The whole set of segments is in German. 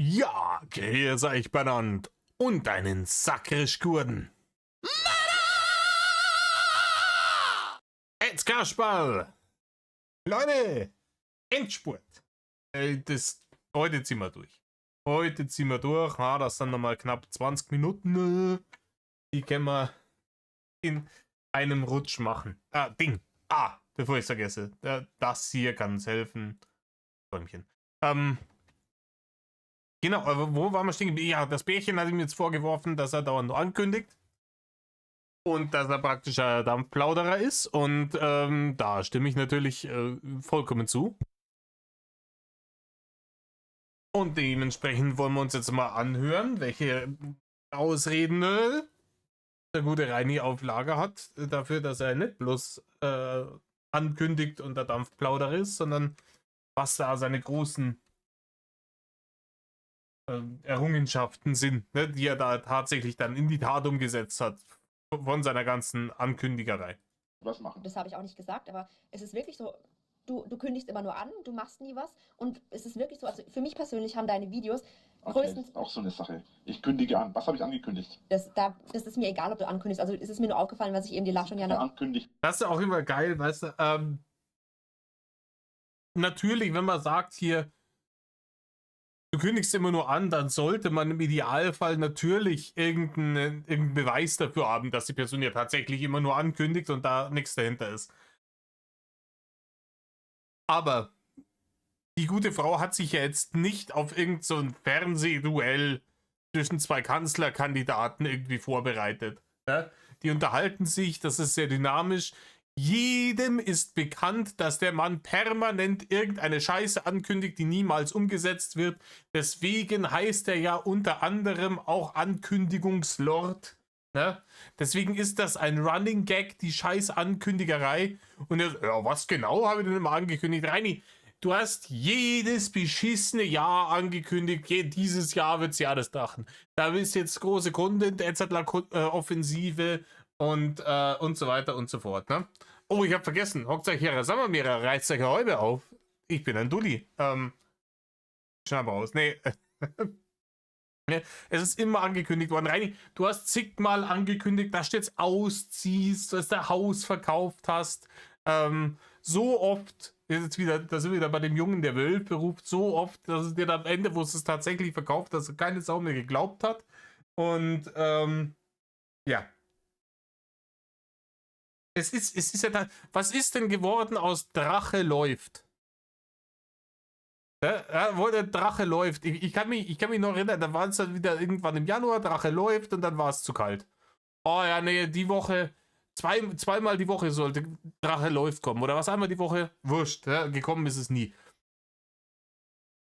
Ja, grüß euch benannt und einen Sakrisch-Gurden. Jetzt Kasperl! Leute, Endspurt. Heute ziehen wir durch. Heute ziehen wir durch. Das sind nochmal knapp 20 Minuten. Die können wir in einem Rutsch machen. Bevor ich es vergesse. Das hier kann uns helfen. Träumchen. Genau, aber wo waren wir stehen geblieben? Ja, das Bärchen hat ihm jetzt vorgeworfen, dass er dauernd nur ankündigt. Und dass er praktisch ein Dampfplauderer ist. Und da stimme ich natürlich vollkommen zu. Und dementsprechend wollen wir uns jetzt mal anhören, welche Ausreden der gute Reini auf Lager hat, dafür, dass er nicht bloß ankündigt und der Dampfplauderer ist, sondern was da seine großen Errungenschaften sind, ne, die er da tatsächlich dann in die Tat umgesetzt hat von seiner ganzen Ankündigerei. Was machen? Das habe ich auch nicht gesagt, aber es ist wirklich so, du kündigst immer nur an, du machst nie was und es ist wirklich so, also für mich persönlich haben deine Videos größtens... Auch so eine Sache. Ich kündige an. Was habe ich angekündigt? Das ist mir egal, ob du ankündigst, also es ist mir nur aufgefallen, was ich eben die Lachung ja noch... Das ist ja auch immer geil, weißt du, natürlich, wenn man sagt hier, du kündigst immer nur an, dann sollte man im Idealfall natürlich irgendeinen Beweis dafür haben, dass die Person ja tatsächlich immer nur ankündigt und da nichts dahinter ist. Aber die gute Frau hat sich ja jetzt nicht auf irgend so ein Fernsehduell zwischen zwei Kanzlerkandidaten irgendwie vorbereitet. Ja? Die unterhalten sich, das ist sehr dynamisch. Jedem ist bekannt, dass der Mann permanent irgendeine Scheiße ankündigt, die niemals umgesetzt wird. Deswegen heißt er ja unter anderem auch Ankündigungslord. Ne? Deswegen ist das ein Running Gag, die scheiß Ankündigerei. Und er, ja, was genau habe ich denn immer angekündigt? Reini, du hast jedes beschissene Jahr angekündigt, dieses Jahr wird es ja das Dachen. Da ist jetzt große Content-Offensive und so weiter und so fort. Ne? Oh, ich habe vergessen. Hockt euch hier Sommermeere, reißt euch Häube auf. Ich bin ein Dulli. Schnapp aus. Nee. Es ist immer angekündigt worden. Reini, du hast zigmal angekündigt, dass du jetzt ausziehst, dass du Haus verkauft hast. So oft, jetzt wieder, da sind wir wieder bei dem Jungen, der Wölfe beruft, so oft, dass es dir am Ende, wo es es tatsächlich verkauft, dass keine Sau mehr geglaubt hat. Und ja. Es ist ja da, was ist denn geworden aus Drache läuft? Ja, wo der Drache läuft. Ich kann mich noch erinnern, da war es dann wieder irgendwann im Januar, Drache läuft und dann war es zu kalt. Oh ja, nee, die Woche, zweimal die Woche sollte Drache läuft kommen. Oder was einmal die Woche? Wurscht, ja, gekommen ist es nie.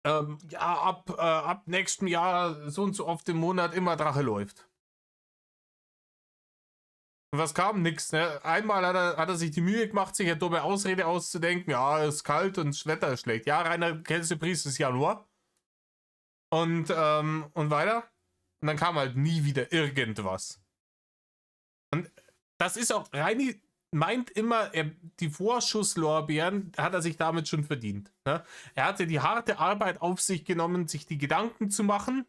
Ja, ab nächstem Jahr so und so oft im Monat immer Drache läuft. Und was kam? Nix. Ne? Einmal hat er sich die Mühe gemacht, sich eine dumme Ausrede auszudenken. Ja, es ist kalt und das Wetter ist schlecht. Ja, Rainer, kennst du Priest ist Januar. Und weiter. Und dann kam halt nie wieder irgendwas. Und das ist auch, Reini meint immer, die Vorschusslorbeeren hat er sich damit schon verdient. Ne? Er hatte die harte Arbeit auf sich genommen, sich die Gedanken zu machen.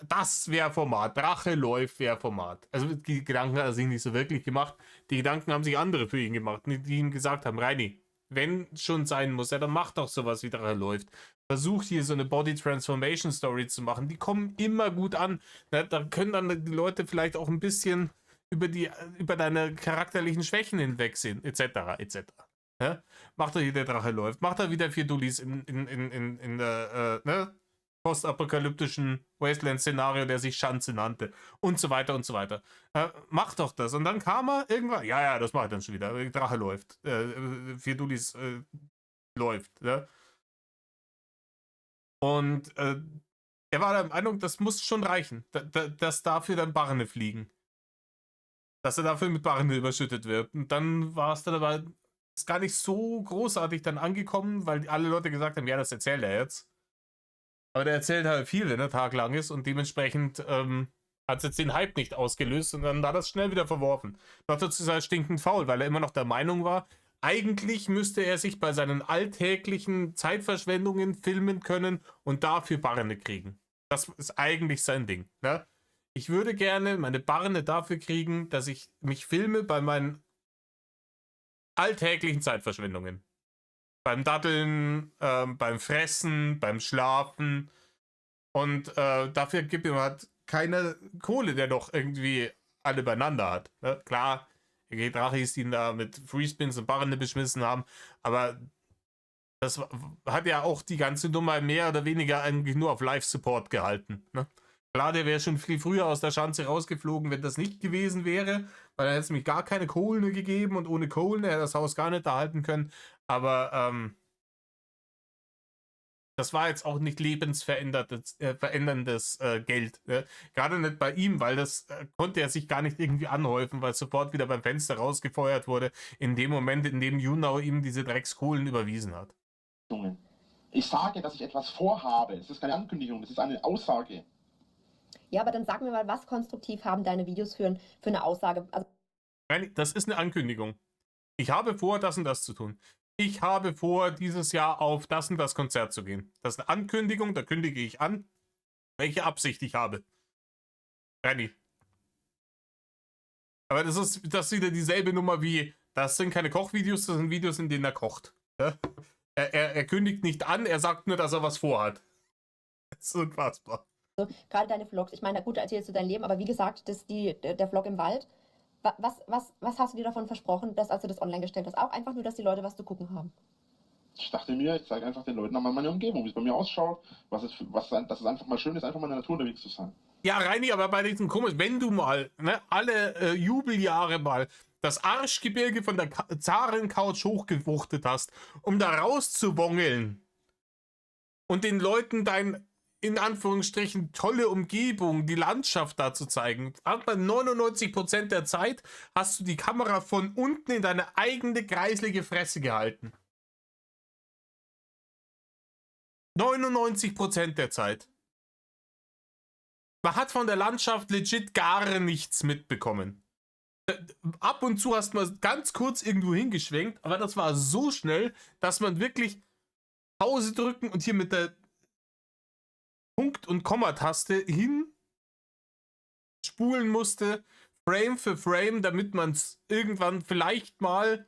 Das wäre Format. Drache läuft wäre Format. Also die Gedanken hat er sich nicht so wirklich gemacht. Die Gedanken haben sich andere für ihn gemacht, die ihm gesagt haben, Reini, wenn schon sein muss, ja, dann mach doch sowas wie Drache läuft. Versuch hier so eine Body Transformation Story zu machen. Die kommen immer gut an. Na, da können dann die Leute vielleicht auch ein bisschen über deine charakterlichen Schwächen hinwegsehen, etc. etc. Ja? Mach doch hier der Drache läuft. Mach da wieder 4 Dullis in der postapokalyptischen Wasteland-Szenario, der sich Schanze nannte und so weiter und so weiter. Mach doch das. Und dann kam er irgendwann, ja, das mache ich dann schon wieder. Drache läuft. 4 Dullis läuft. Ja? Und er war der Meinung, das muss schon reichen, dass dafür dann Barne fliegen. Dass er dafür mit Barne überschüttet wird. Und dann war es dann aber ist gar nicht so großartig dann angekommen, weil alle Leute gesagt haben, ja, das erzählt er jetzt. Aber der erzählt halt viel, wenn er taglang ist und dementsprechend hat es jetzt den Hype nicht ausgelöst und dann hat er es schnell wieder verworfen. Noch dazu ist er stinkend faul, weil er immer noch der Meinung war, Eigentlich müsste er sich bei seinen alltäglichen Zeitverschwendungen filmen können und dafür Barne kriegen. Das ist eigentlich sein Ding. Ne? Ich würde gerne meine Barne dafür kriegen, dass ich mich filme bei meinen alltäglichen Zeitverschwendungen. Beim Daddeln, beim Fressen, beim Schlafen. Und dafür gibt ihm halt keine Kohle, der doch irgendwie alle beieinander hat. Ne? Klar, Drachis, die ihn da mit Freespins und Barren beschmissen haben, aber das hat ja auch die ganze Nummer mehr oder weniger eigentlich nur auf Live-Support gehalten. Ne? Klar, der wäre schon viel früher aus der Schanze rausgeflogen, wenn das nicht gewesen wäre, weil dann hätte es nämlich gar keine Kohlen gegeben und ohne Kohlen hätte er das Haus gar nicht erhalten können. Aber das war jetzt auch nicht lebensveränderndes Geld. Ne? Gerade nicht bei ihm, weil das konnte er sich gar nicht irgendwie anhäufen, weil sofort wieder beim Fenster rausgefeuert wurde, in dem Moment, in dem Junau ihm diese Dreckskohlen überwiesen hat. Ich sage, dass ich etwas vorhabe. Es ist keine Ankündigung, es ist eine Aussage. Ja, aber dann sag mir mal, was konstruktiv haben deine Videos für eine Aussage? Also, Nein, das ist eine Ankündigung. Ich habe vor, das und das zu tun. Ich habe vor, dieses Jahr auf das und das Konzert zu gehen. Das ist eine Ankündigung, da kündige ich an, welche Absicht ich habe. Renny. Aber das ist wieder dieselbe Nummer wie, das sind keine Kochvideos, das sind Videos, in denen er kocht. Ja? Er kündigt nicht an, er sagt nur, dass er was vorhat. Das ist unfassbar. gerade deine Vlogs, ich meine, gut, da erzählst du dein Leben, aber wie gesagt, der Vlog im Wald, was hast du dir davon versprochen, dass als du das online gestellt hast? Auch einfach nur, dass die Leute was zu gucken haben. Ich dachte mir, ich zeige einfach den Leuten einmal meine Umgebung, wie es bei mir ausschaut, dass es einfach mal schön ist, einfach mal in der Natur unterwegs zu sein. Ja, Reini, aber bei diesem komisch, wenn du mal, ne, alle Jubeljahre mal das Arschgebirge von der Zarencouch hochgewuchtet hast, um da rauszubongeln und den Leuten dein, in Anführungsstrichen, tolle Umgebung, die Landschaft da zu zeigen. Aber 99% der Zeit hast du die Kamera von unten in deine eigene kreislige Fresse gehalten. 99% der Zeit. Man hat von der Landschaft legit gar nichts mitbekommen. Ab und zu hast man ganz kurz irgendwo hingeschwenkt, aber das war so schnell, dass man wirklich Pause drücken und hier mit der Punkt- und Komma-Taste hin spulen musste, Frame für Frame, damit man es irgendwann vielleicht mal,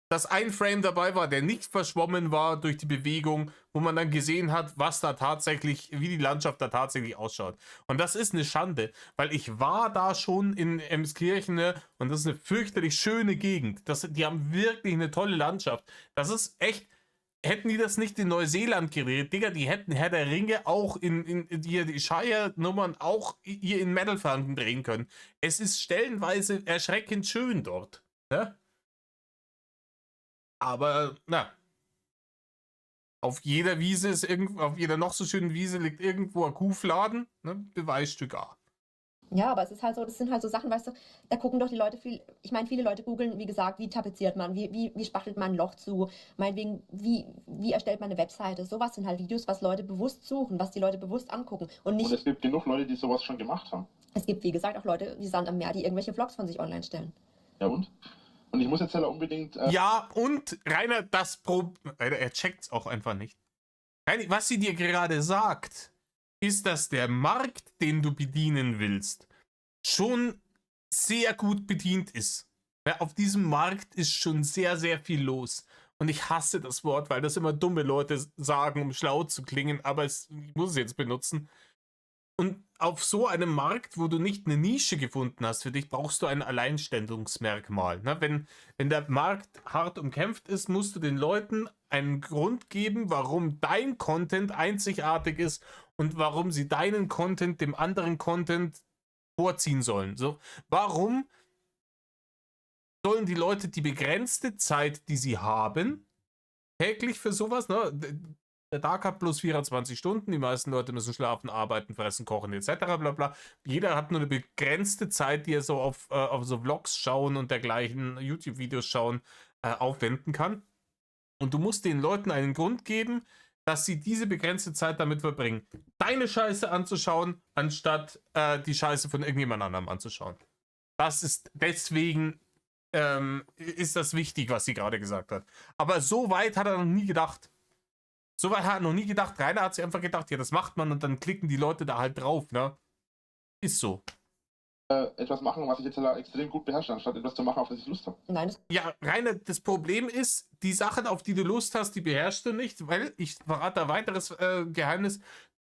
dass ein Frame dabei war, der nicht verschwommen war durch die Bewegung, wo man dann gesehen hat, was da tatsächlich, wie die Landschaft da tatsächlich ausschaut. Und das ist eine Schande, weil ich war da schon in Emskirchen, ne, und das ist eine fürchterlich schöne Gegend. Die haben wirklich eine tolle Landschaft. Das ist echt, hätten die das nicht in Neuseeland gedreht, Digga, die hätten Herr der Ringe auch in die Shire-Nummern auch hier in Metal-Franken drehen können. Es ist stellenweise erschreckend schön dort. Ne? Aber, na, auf jeder Wiese ist auf jeder noch so schönen Wiese liegt irgendwo ein Kuhfladen, ne? Beweisstück A. Ja, aber es ist halt so, das sind halt so Sachen, weißt du, da gucken doch die Leute viel, ich meine, viele Leute googeln, wie gesagt, wie tapeziert man, wie spachtelt man ein Loch zu, meinetwegen, wie erstellt man eine Webseite. Sowas sind halt Videos, was Leute bewusst suchen, was die Leute bewusst angucken. Und es gibt genug Leute, die sowas schon gemacht haben. Es gibt, wie gesagt, auch Leute wie Sand am Meer, die irgendwelche Vlogs von sich online stellen. Ja und? Und ich muss jetzt ja unbedingt... Ja, und Rainer, er checkt's auch einfach nicht. Rainer, was sie dir gerade sagt, ist, dass der Markt, den du bedienen willst, schon sehr gut bedient ist. Ja, auf diesem Markt ist schon sehr, sehr viel los. Und ich hasse das Wort, weil das immer dumme Leute sagen, um schlau zu klingen, aber ich muss es jetzt benutzen. Und auf so einem Markt, wo du nicht eine Nische gefunden hast für dich, brauchst du ein Alleinstellungsmerkmal. Ne? Wenn der Markt hart umkämpft ist, musst du den Leuten einen Grund geben, warum dein Content einzigartig ist und warum sie deinen Content dem anderen Content vorziehen sollen. So, warum sollen die Leute die begrenzte Zeit, die sie haben, täglich für sowas, ne? Der Tag hat plus 24 Stunden, die meisten Leute müssen schlafen, arbeiten, fressen, kochen etc. Bla bla. Jeder hat nur eine begrenzte Zeit, die er so auf so Vlogs schauen und dergleichen, YouTube-Videos schauen, aufwenden kann. Und du musst den Leuten einen Grund geben, dass sie diese begrenzte Zeit damit verbringen, deine Scheiße anzuschauen, anstatt die Scheiße von irgendjemand anderem anzuschauen. Das ist deswegen ist das wichtig, was sie gerade gesagt hat. Aber so weit hat er noch nie gedacht. So weit hat er noch nie gedacht. Rainer hat sich einfach gedacht, ja, das macht man und dann klicken die Leute da halt drauf, ne? Ist so. Etwas machen, was ich jetzt extrem gut beherrsche, anstatt etwas zu machen, auf das ich Lust habe. Nein, das Ja, Rainer, das Problem ist, die Sachen, auf die du Lust hast, die beherrschst du nicht, weil, ich verrate ein weiteres Geheimnis,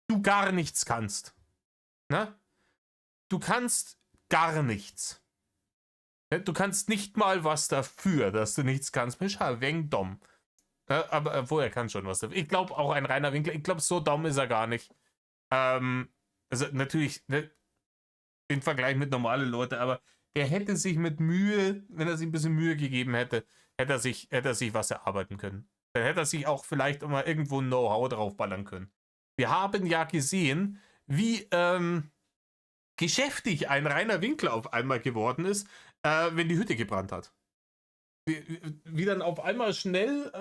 du gar nichts kannst. Ne? Du kannst gar nichts. Ne? Du kannst nicht mal was dafür, dass du nichts kannst. Bist halt wegen dumm. Ne? Aber obwohl, er kann schon was dafür. Ich glaube auch ein Rainer Winkler, ich glaube, so dumm ist er gar nicht. Also natürlich, ne, den Vergleich mit normalen Leuten, aber der hätte sich mit Mühe, wenn er sich ein bisschen Mühe gegeben hätte, hätte er sich was erarbeiten können. Dann hätte er sich auch vielleicht mal irgendwo ein Know-how draufballern können. Wir haben ja gesehen, wie geschäftig ein Rainer Winkler auf einmal geworden ist, wenn die Hütte gebrannt hat. Wie dann auf einmal schnell,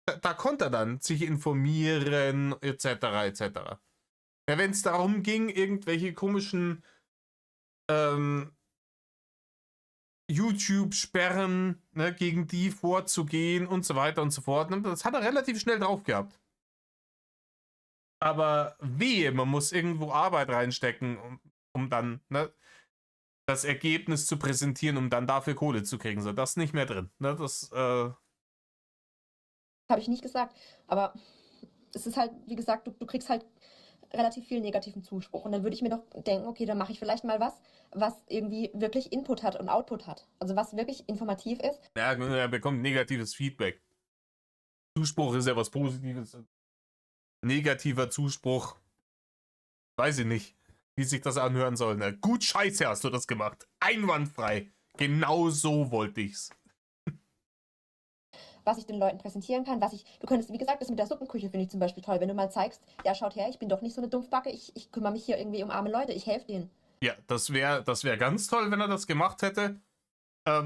da konnte er dann sich informieren, etc., etc. Ja, wenn es darum ging, irgendwelche komischen YouTube-Sperren, ne, gegen die vorzugehen und so weiter und so fort. Ne, das hat er relativ schnell drauf gehabt. Aber wehe, man muss irgendwo Arbeit reinstecken, um dann, ne, das Ergebnis zu präsentieren, um dann dafür Kohle zu kriegen. So, das ist nicht mehr drin. Ne, das, habe ich nicht gesagt. Aber es ist halt, wie gesagt, du kriegst halt relativ viel negativen Zuspruch. Und dann würde ich mir doch denken, okay, dann mache ich vielleicht mal was irgendwie wirklich Input hat und Output hat. Also was wirklich informativ ist. ja, er bekommt negatives Feedback. Zuspruch ist ja was Positives. Negativer Zuspruch, weiß ich nicht, wie sich das anhören soll. Ne? Gut, scheiße hast du das gemacht. Einwandfrei. Genau so wollte ich's. Was ich den Leuten präsentieren kann, du könntest, wie gesagt, das mit der Suppenküche finde ich zum Beispiel toll, wenn du mal zeigst, ja, schaut her, ich bin doch nicht so eine Dumpfbacke, ich kümmere mich hier irgendwie um arme Leute, ich helfe denen. Ja, das wär ganz toll, wenn er das gemacht hätte.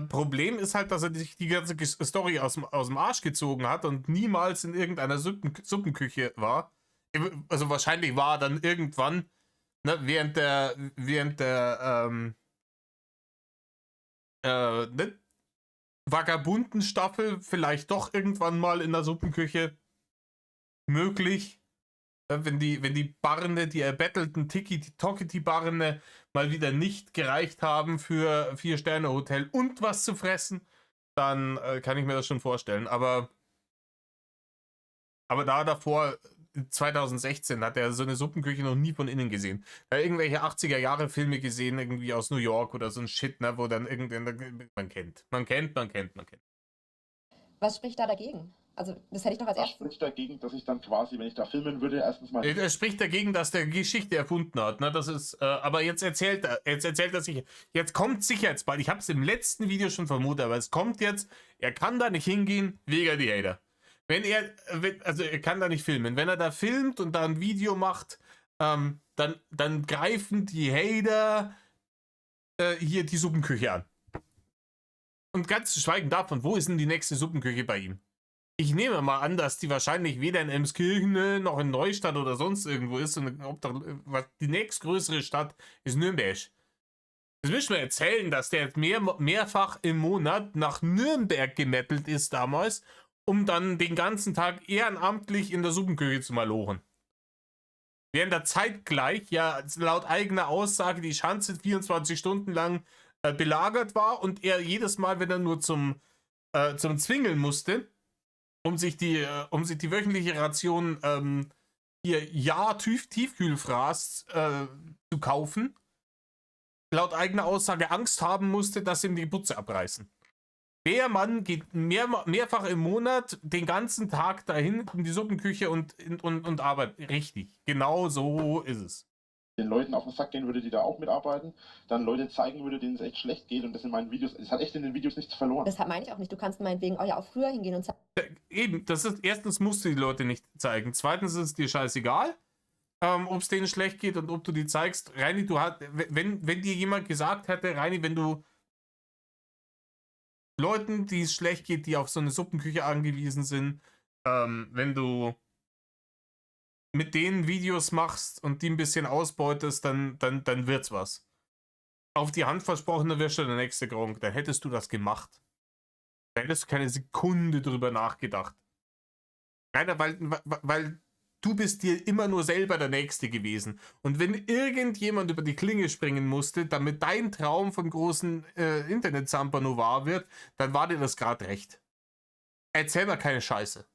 Problem ist halt, dass er sich die ganze Story aus dem Arsch gezogen hat und niemals in irgendeiner Suppenküche war. Also wahrscheinlich war er dann irgendwann, ne, während der ne, vagabunden Staffel vielleicht doch irgendwann mal in der Suppenküche möglich. Wenn die Barne, die erbettelten Tokiti-Barne mal wieder nicht gereicht haben für 4-Sterne-Hotel und was zu fressen, dann kann ich mir das schon vorstellen. Aber da davor, 2016, hat er so eine Suppenküche noch nie von innen gesehen. Irgendwelche 80er-Jahre-Filme gesehen, irgendwie aus New York oder so ein Shit, ne, wo dann man kennt. Was spricht da dagegen? Also das hätte ich doch als Was erstes. spricht dagegen, dass ich dann quasi, wenn ich da filmen würde, erstens mal. Er spricht dagegen, dass der Geschichte erfunden hat. Ne? Das ist, aber jetzt erzählt er sich, jetzt kommt sicher jetzt bald. Ich habe es im letzten Video schon vermutet, aber es kommt jetzt. Er kann da nicht hingehen wegen die Hater. Also er kann da nicht filmen. Wenn er da filmt und da ein Video macht, dann greifen die Hater hier die Suppenküche an. Und ganz zu schweigen davon, wo ist denn die nächste Suppenküche bei ihm? Ich nehme mal an, dass die wahrscheinlich weder in Emskirchen noch in Neustadt oder sonst irgendwo ist. Und die nächstgrößere Stadt ist Nürnberg. Das willst du mir erzählen, dass der mehrfach im Monat nach Nürnberg gemettelt ist damals, um dann den ganzen Tag ehrenamtlich in der Suppenküche zu malochen. Während er zeitgleich, ja laut eigener Aussage, die Schanze 24 Stunden lang belagert war und er jedes Mal, wenn er nur zum Zwingeln musste, um sich die wöchentliche Ration Tiefkühlfraß zu kaufen, laut eigener Aussage Angst haben musste, dass ihm die Putze abreißen. Der Mann geht mehrfach im Monat den ganzen Tag dahin in die Suppenküche und arbeitet. Richtig, genau so ist es. Den Leuten auf den Sack gehen würde, die da auch mitarbeiten, dann Leute zeigen würde, denen es echt schlecht geht und das in meinen Videos, es hat echt in den Videos nichts verloren. Das meine ich auch nicht. Du kannst meinetwegen ja auch früher hingehen und sagen. Eben, das ist, erstens musst du die Leute nicht zeigen. Zweitens ist es dir scheißegal, ob es denen schlecht geht und ob du die zeigst. Reini, wenn dir jemand gesagt hätte, Reini, wenn du Leuten, die es schlecht geht, die auf so eine Suppenküche angewiesen sind, wenn du mit denen Videos machst und die ein bisschen ausbeutest, dann wird's was. auf die Hand versprochen, dann wirst du der nächste Gronk. Dann hättest du das gemacht. Da hättest du keine Sekunde drüber nachgedacht. Rainer, weil du bist dir immer nur selber der Nächste gewesen. Und wenn irgendjemand über die Klinge springen musste, damit dein Traum vom großen Internet-Zampano wahr wird, dann war dir das gerade recht. Erzähl mal keine Scheiße.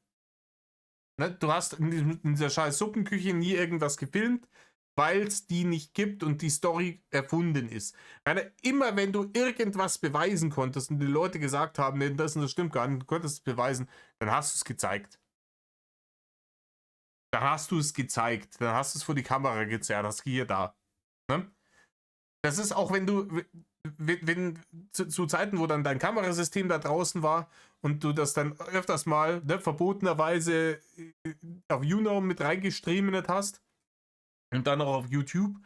Ne? Du hast in dieser scheiß Suppenküche nie irgendwas gefilmt, weil es die nicht gibt und die Story erfunden ist. Rainer, immer wenn du irgendwas beweisen konntest und die Leute gesagt haben, nee, das stimmt gar nicht, du konntest es beweisen, dann hast du es gezeigt. Dann hast du es gezeigt. Dann hast du es vor die Kamera gezerrt. Das hier da. Ne? Das ist auch, wenn du, wenn zu Zeiten, wo dann dein Kamerasystem da draußen war und du das dann öfters mal verbotenerweise auf YouNow mit reingestreamt hast und dann auch auf YouTube.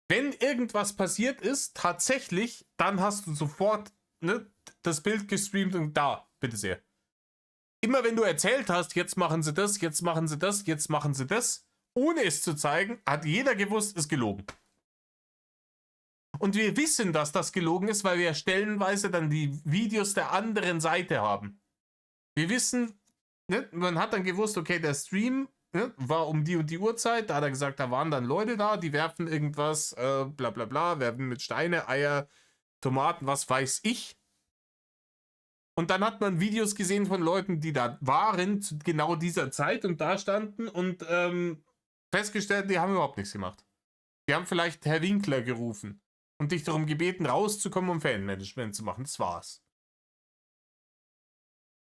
Wenn irgendwas passiert ist, tatsächlich, dann hast du sofort das Bild gestreamt und da, bitte sehr. Immer wenn du erzählt hast, jetzt machen sie das, jetzt machen sie das, jetzt machen sie das, ohne es zu zeigen, hat jeder gewusst, ist gelogen. Und wir wissen, dass das gelogen ist, weil wir stellenweise dann die Videos der anderen Seite haben. Wir wissen, ne, man hat dann gewusst, okay, der Stream war um die und die Uhrzeit, da hat er gesagt, da waren dann Leute da, die werfen irgendwas, bla bla bla, werfen mit Steine, Eier, Tomaten, was weiß ich. Und dann hat man Videos gesehen von Leuten, die da waren, zu genau dieser Zeit und da standen und festgestellt, die haben überhaupt nichts gemacht. Die haben vielleicht Herr Winkler gerufen und dich darum gebeten, rauszukommen, um Fanmanagement zu machen. Das war's.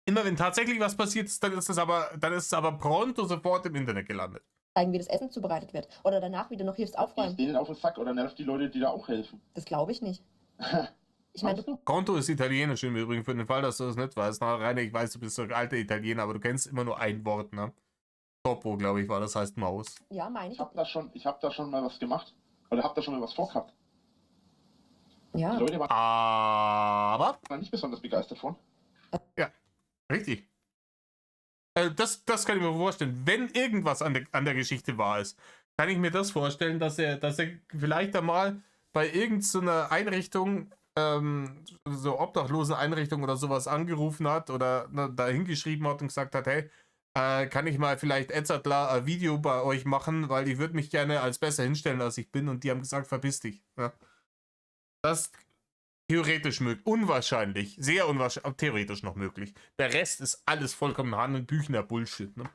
Immer wenn tatsächlich was passiert ist, dann ist es aber pronto sofort im Internet gelandet. Zeigen, wie das Essen zubereitet wird. Oder danach, wie du noch hilfst aufräumen. Gehst denen auf den Sack oder nervt die Leute, die da auch helfen? Das glaube ich nicht. Ich meine, Weißt du? Konto ist italienisch im Übrigen, für den Fall, dass du das nicht weißt. Na, Rainer, ich weiß, du bist so ein alter Italiener, aber du kennst immer nur ein Wort, ne? Topo, glaube ich, war das, heißt Maus. ja, meine Ich hab da schon mal was gemacht. Oder hab da schon mal was vorgehabt. Ja. Die Leute waren Aber, da nicht besonders begeistert von. richtig. Das kann ich mir vorstellen. Wenn irgendwas an der Geschichte wahr ist, kann ich mir das vorstellen, dass er vielleicht einmal bei irgendeiner Einrichtung, so Obdachloseneinrichtung oder sowas angerufen hat oder da hingeschrieben hat und gesagt hat, hey, kann ich mal vielleicht Edzardler ein Video bei euch machen, weil ich würde mich gerne als besser hinstellen, als ich bin. Und die haben gesagt, verpiss dich. Ja. Das ist theoretisch möglich. Unwahrscheinlich. Sehr unwahrscheinlich, aber theoretisch noch möglich. Der Rest ist alles vollkommen Hanebüchener Bullshit. Ne?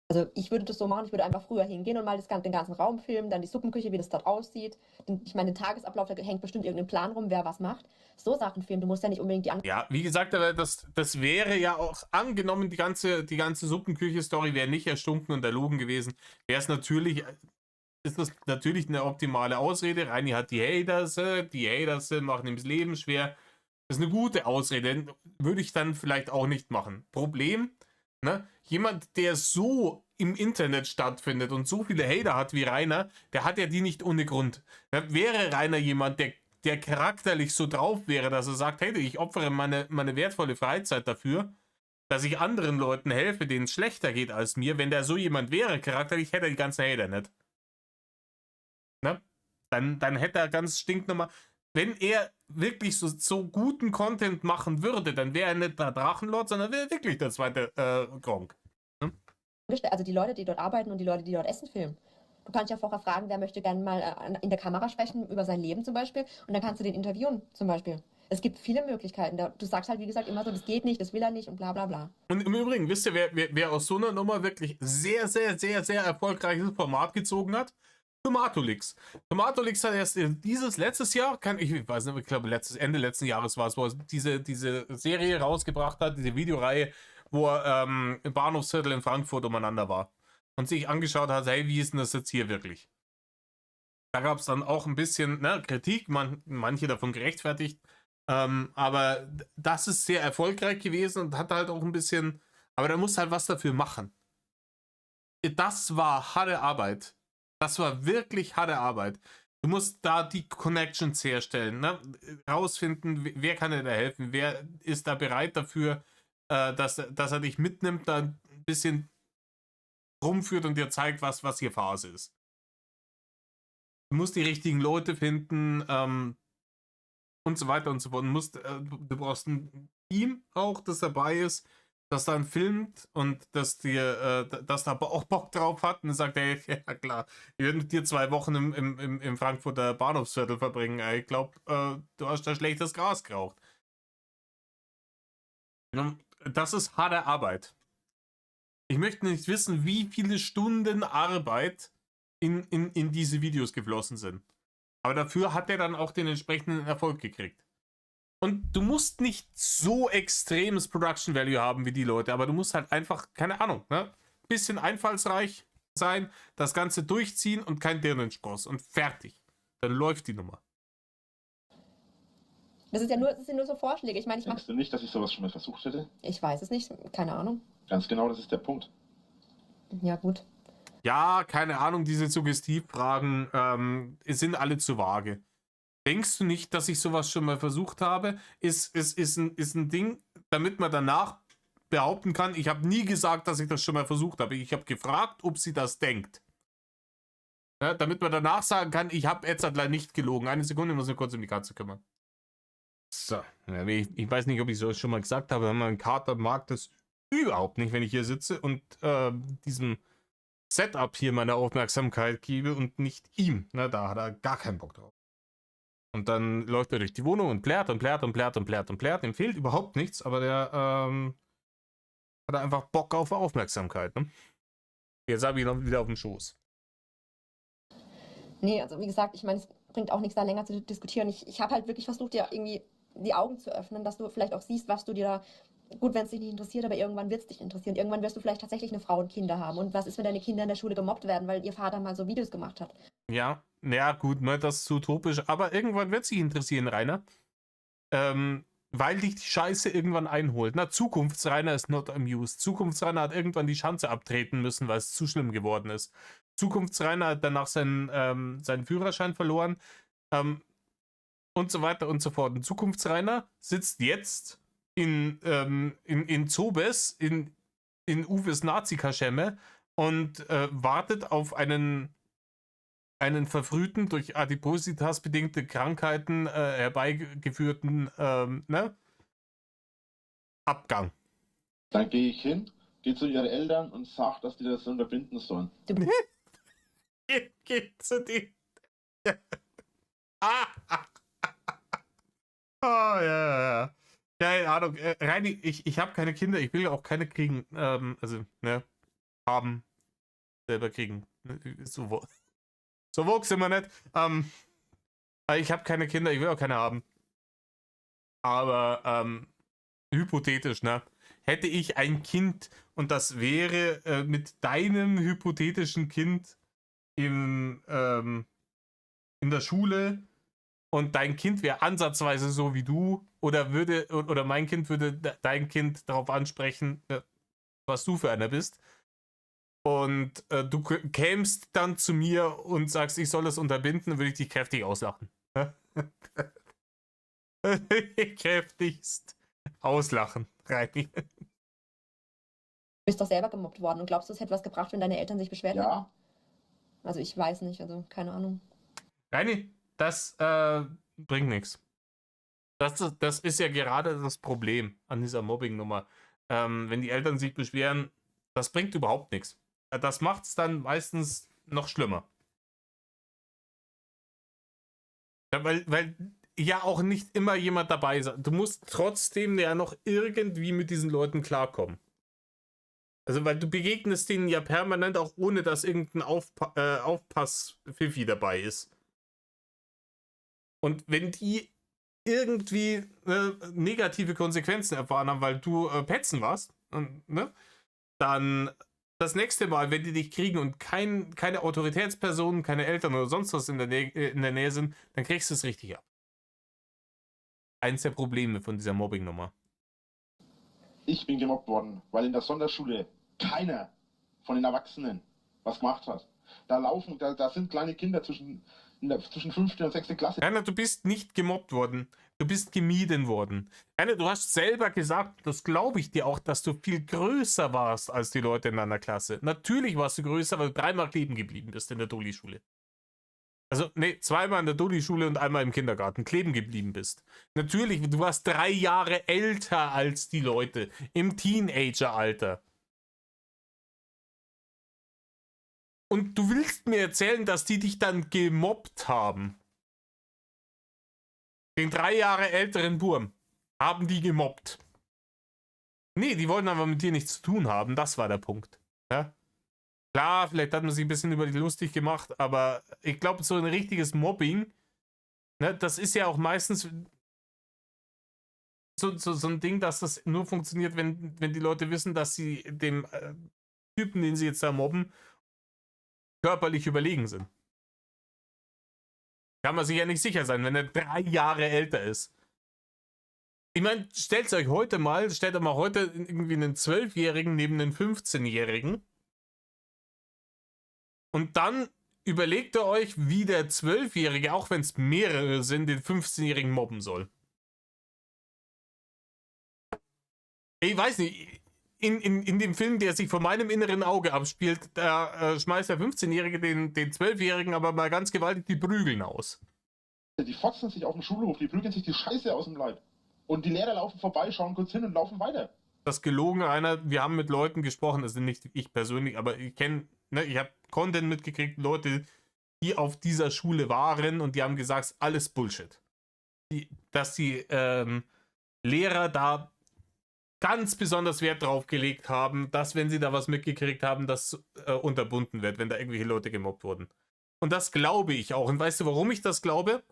Also ich würde das so machen, ich würde einfach früher hingehen und mal den ganzen Raum filmen, dann die Suppenküche, wie das dort aussieht. Ich meine, den Tagesablauf, da hängt bestimmt irgendein Plan rum, wer was macht. So Sachen filmen, du musst ja nicht unbedingt die Ja, wie gesagt, aber das wäre ja auch angenommen, die ganze Suppenküche-Story wäre nicht erstunken und erlogen gewesen, wäre es natürlich, ist das natürlich eine optimale Ausrede. Reini hat die Haters machen ihm das Leben schwer. Das ist eine gute Ausrede, würde ich dann vielleicht auch nicht machen. Problem, ne? Jemand, der so im Internet stattfindet und so viele Hater hat wie Rainer, der hat ja die nicht ohne Grund. Da wäre Rainer jemand, der charakterlich so drauf wäre, dass er sagt, hey, ich opfere meine wertvolle Freizeit dafür, dass ich anderen Leuten helfe, denen es schlechter geht als mir. Wenn der so jemand wäre, charakterlich, hätte er die ganzen Hater nicht. Ne? Dann hätte er ganz stinknormal. Wenn er wirklich so guten Content machen würde, dann wäre er nicht der Drachenlord, sondern wäre wirklich der zweite Gronk. Also die Leute, die dort arbeiten und die Leute, die dort Essen filmen. Du kannst ja vorher fragen, wer möchte gerne mal in der Kamera sprechen, über sein Leben zum Beispiel, und dann kannst du den interviewen zum Beispiel. Es gibt viele Möglichkeiten. Du sagst halt, wie gesagt, immer so, das geht nicht, das will er nicht und bla bla bla. Und im Übrigen, wisst ihr, wer aus so einer Nummer wirklich sehr, sehr, sehr, sehr erfolgreiches Format gezogen hat? Tomatolix. Tomatolix hat erst letztes Jahr, ich weiß nicht, ich glaube Ende letzten Jahres war es, wo er diese Serie rausgebracht hat, diese Videoreihe, wo er im Bahnhofsviertel in Frankfurt umeinander war und sich angeschaut hat, hey, wie ist denn das jetzt hier wirklich? Da gab es dann auch ein bisschen Kritik, manche davon gerechtfertigt, aber das ist sehr erfolgreich gewesen und hat halt auch ein bisschen, aber da muss halt was dafür machen. Das war harte Arbeit. Das war wirklich harte Arbeit. Du musst da die Connections herstellen, ne? Rausfinden, wer kann dir da helfen, wer ist da bereit dafür, dass er dich mitnimmt, da ein bisschen rumführt und dir zeigt, was hier Phase ist. Du musst die richtigen Leute finden, und so weiter und so fort. Du brauchst ein Team auch, das dabei ist, das dann filmt und das da auch Bock drauf hat und sagt, ey, ja klar, ich werde mit dir 2 Wochen im Frankfurter Bahnhofsviertel verbringen. Ey, ich glaube, du hast da schlechtes Gras geraucht. Das ist harte Arbeit. Ich möchte nicht wissen, wie viele Stunden Arbeit in diese Videos geflossen sind. Aber dafür hat er dann auch den entsprechenden Erfolg gekriegt. Und du musst nicht so extremes Production Value haben wie die Leute, aber du musst halt einfach, keine Ahnung, ne? Bisschen einfallsreich sein, das Ganze durchziehen und kein Dirnenspross und fertig. Dann läuft die Nummer. Das sind nur so Vorschläge. Ich meine, Denkst du nicht, dass ich sowas schon mal versucht hätte? ich weiß es nicht, keine Ahnung. Ganz genau, das ist der Punkt. Ja, gut. Ja, keine Ahnung, diese Suggestivfragen sind alle zu vage. Denkst du nicht, dass ich sowas schon mal versucht habe? Ist ein Ding, damit man danach behaupten kann, ich habe nie gesagt, dass ich das schon mal versucht habe. Ich habe gefragt, ob sie das denkt. Ja, damit man danach sagen kann, ich habe Edzardlein nicht gelogen. Eine Sekunde, ich muss mich kurz um die Katze kümmern. So, ja, ich weiß nicht, ob ich es schon mal gesagt habe, aber mein Kater mag das überhaupt nicht, wenn ich hier sitze und diesem Setup hier meine Aufmerksamkeit gebe und nicht ihm. Na, da hat er gar keinen Bock drauf. Und dann läuft er durch die Wohnung und plärt und plärt und plärt und plärt und plärt. Dem fehlt überhaupt nichts, aber der hat einfach Bock auf Aufmerksamkeit. Ne? Jetzt habe ich ihn wieder auf dem Schoß. Nee, also wie gesagt, ich meine, es bringt auch nichts, da länger zu diskutieren. Ich habe halt wirklich versucht, dir irgendwie die Augen zu öffnen, dass du vielleicht auch siehst, was du dir da. Gut, wenn es dich nicht interessiert, aber irgendwann wird es dich interessieren. Irgendwann wirst du vielleicht tatsächlich eine Frau und Kinder haben. Und was ist, wenn deine Kinder in der Schule gemobbt werden, weil ihr Vater mal so Videos gemacht hat? Ja, naja, gut, ne, das ist utopisch. Aber irgendwann wird sich interessieren, Rainer. Weil dich die Scheiße irgendwann einholt. Na, Zukunftsrainer ist not amused. Zukunftsrainer hat irgendwann die Schanze abtreten müssen, weil es zu schlimm geworden ist. Zukunftsrainer hat danach seinen Führerschein verloren. Und so weiter und so fort. Und Zukunftsrainer sitzt jetzt in Zobes, in Uwes Nazi-Kaschemme und wartet auf einen verfrühten, durch Adipositas bedingte Krankheiten herbeigeführten Abgang. Dann gehe ich hin, gehe zu ihren Eltern und sage, dass die das unterbinden sollen. Geht zu denen. Oh, ja. Keine Ahnung. Reini, ich habe keine Kinder, ich will auch keine kriegen. Haben. Selber kriegen. So woke sind wir nicht. Ich habe keine Kinder, ich will auch keine haben. Aber, hypothetisch, ne? Hätte ich ein Kind und das wäre mit deinem hypothetischen Kind in der Schule und dein Kind wäre ansatzweise so wie du oder mein Kind würde dein Kind darauf ansprechen, was du für einer bist. Und du kämst dann zu mir und sagst, ich soll das unterbinden, dann würde ich dich kräftig auslachen. Kräftigst auslachen, Reini. Du bist doch selber gemobbt worden und glaubst du, es hätte was gebracht, wenn deine Eltern sich beschwert hätten? Ja, Also ich weiß nicht, also keine Ahnung. Reini, das bringt nichts. Das ist ja gerade das Problem an dieser Mobbing-Nummer. Wenn die Eltern sich beschweren, das bringt überhaupt nichts. Das macht es dann meistens noch schlimmer. Ja, weil ja auch nicht immer jemand dabei ist. Du musst trotzdem ja noch irgendwie mit diesen Leuten klarkommen. Also, weil du begegnest denen ja permanent, auch ohne dass irgendein Aufpass-Fifi dabei ist. Und wenn die irgendwie negative Konsequenzen erfahren haben, weil du petzen warst, ne, dann das nächste Mal, wenn die dich kriegen und keine Autoritätspersonen, keine Eltern oder sonst was in der Nähe sind, dann kriegst du es richtig ab. Eins der Probleme von dieser Mobbing-Nummer. ich bin gemobbt worden, weil in der Sonderschule keiner von den Erwachsenen was gemacht hat. Da sind kleine Kinder zwischen 5. und 6. Klasse. Rainer, du bist nicht gemobbt worden. Du bist gemieden worden. Rainer, du hast selber gesagt, das glaube ich dir auch, dass du viel größer warst als die Leute in deiner Klasse. Natürlich warst du größer, weil du 3-mal kleben geblieben bist in der Doli-Schule. Also, nee, zweimal in der Dulli-Schule und einmal im Kindergarten kleben geblieben bist. Natürlich, du warst 3 Jahre älter als die Leute im Teenager-Alter. Und du willst mir erzählen, dass die dich dann gemobbt haben. Den 3 Jahre älteren Burm haben die gemobbt. Nee, die wollten aber mit dir nichts zu tun haben. Das war der Punkt. Ja? Klar, vielleicht hat man sich ein bisschen über die lustig gemacht, aber ich glaube, so ein richtiges Mobbing, ne, das ist ja auch meistens so ein Ding, dass das nur funktioniert, wenn die Leute wissen, dass sie dem Typen, den sie jetzt da mobben, körperlich überlegen sind. Kann man sich ja nicht sicher sein, wenn er 3 Jahre älter ist. Ich meine, stellt euch heute mal, stellt euch mal heute irgendwie einen 12-Jährigen neben einen 15-Jährigen und dann überlegt ihr euch, wie der 12-Jährige, auch wenn es mehrere sind, den 15-Jährigen mobben soll. Ich weiß nicht, in dem Film, der sich vor meinem inneren Auge abspielt, da schmeißt der 15-Jährige den 12-Jährigen aber mal ganz gewaltig die Prügeln aus. Die fotzen sich auf dem Schulhof, die prügeln sich die Scheiße aus dem Leib. Und die Lehrer laufen vorbei, schauen kurz hin und laufen weiter. Das Gelogene einer, wir haben mit Leuten gesprochen, das sind nicht ich persönlich, aber ich kenne, ne, ich habe Content mitgekriegt, Leute, die auf dieser Schule waren und die haben gesagt, alles Bullshit. Dass die Lehrer da ganz besonders Wert drauf gelegt haben, dass, wenn sie da was mitgekriegt haben, das unterbunden wird, wenn da irgendwelche Leute gemobbt wurden. Und das glaube ich auch. Und weißt du, warum ich das glaube?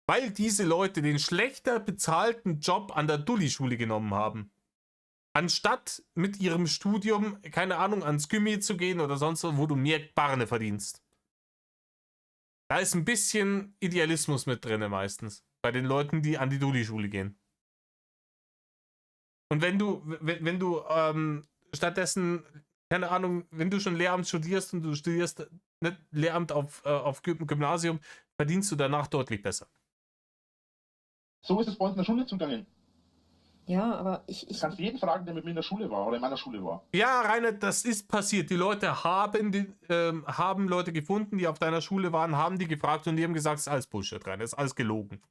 Weil diese Leute den schlechter bezahlten Job an der Dulli-Schule genommen haben. Anstatt mit ihrem Studium, keine Ahnung, ans Gymi zu gehen oder sonst wo du mehr Barne verdienst. Da ist ein bisschen Idealismus mit drin meistens. Bei den Leuten, die an die Dulli-Schule gehen. Und wenn du stattdessen, keine Ahnung, wenn du schon Lehramt studierst und du studierst nicht Lehramt auf Gymnasium, verdienst du danach deutlich besser. So ist es bei uns in der Schule zugegangen. Ja, aber Ich kann jeden fragen, der mit mir in der Schule war oder in meiner Schule war. Ja, Rainer, das ist passiert. Die Leute haben Leute gefunden, die auf deiner Schule waren, haben die gefragt und die haben gesagt, es ist alles Bullshit, Rainer, es ist alles gelogen.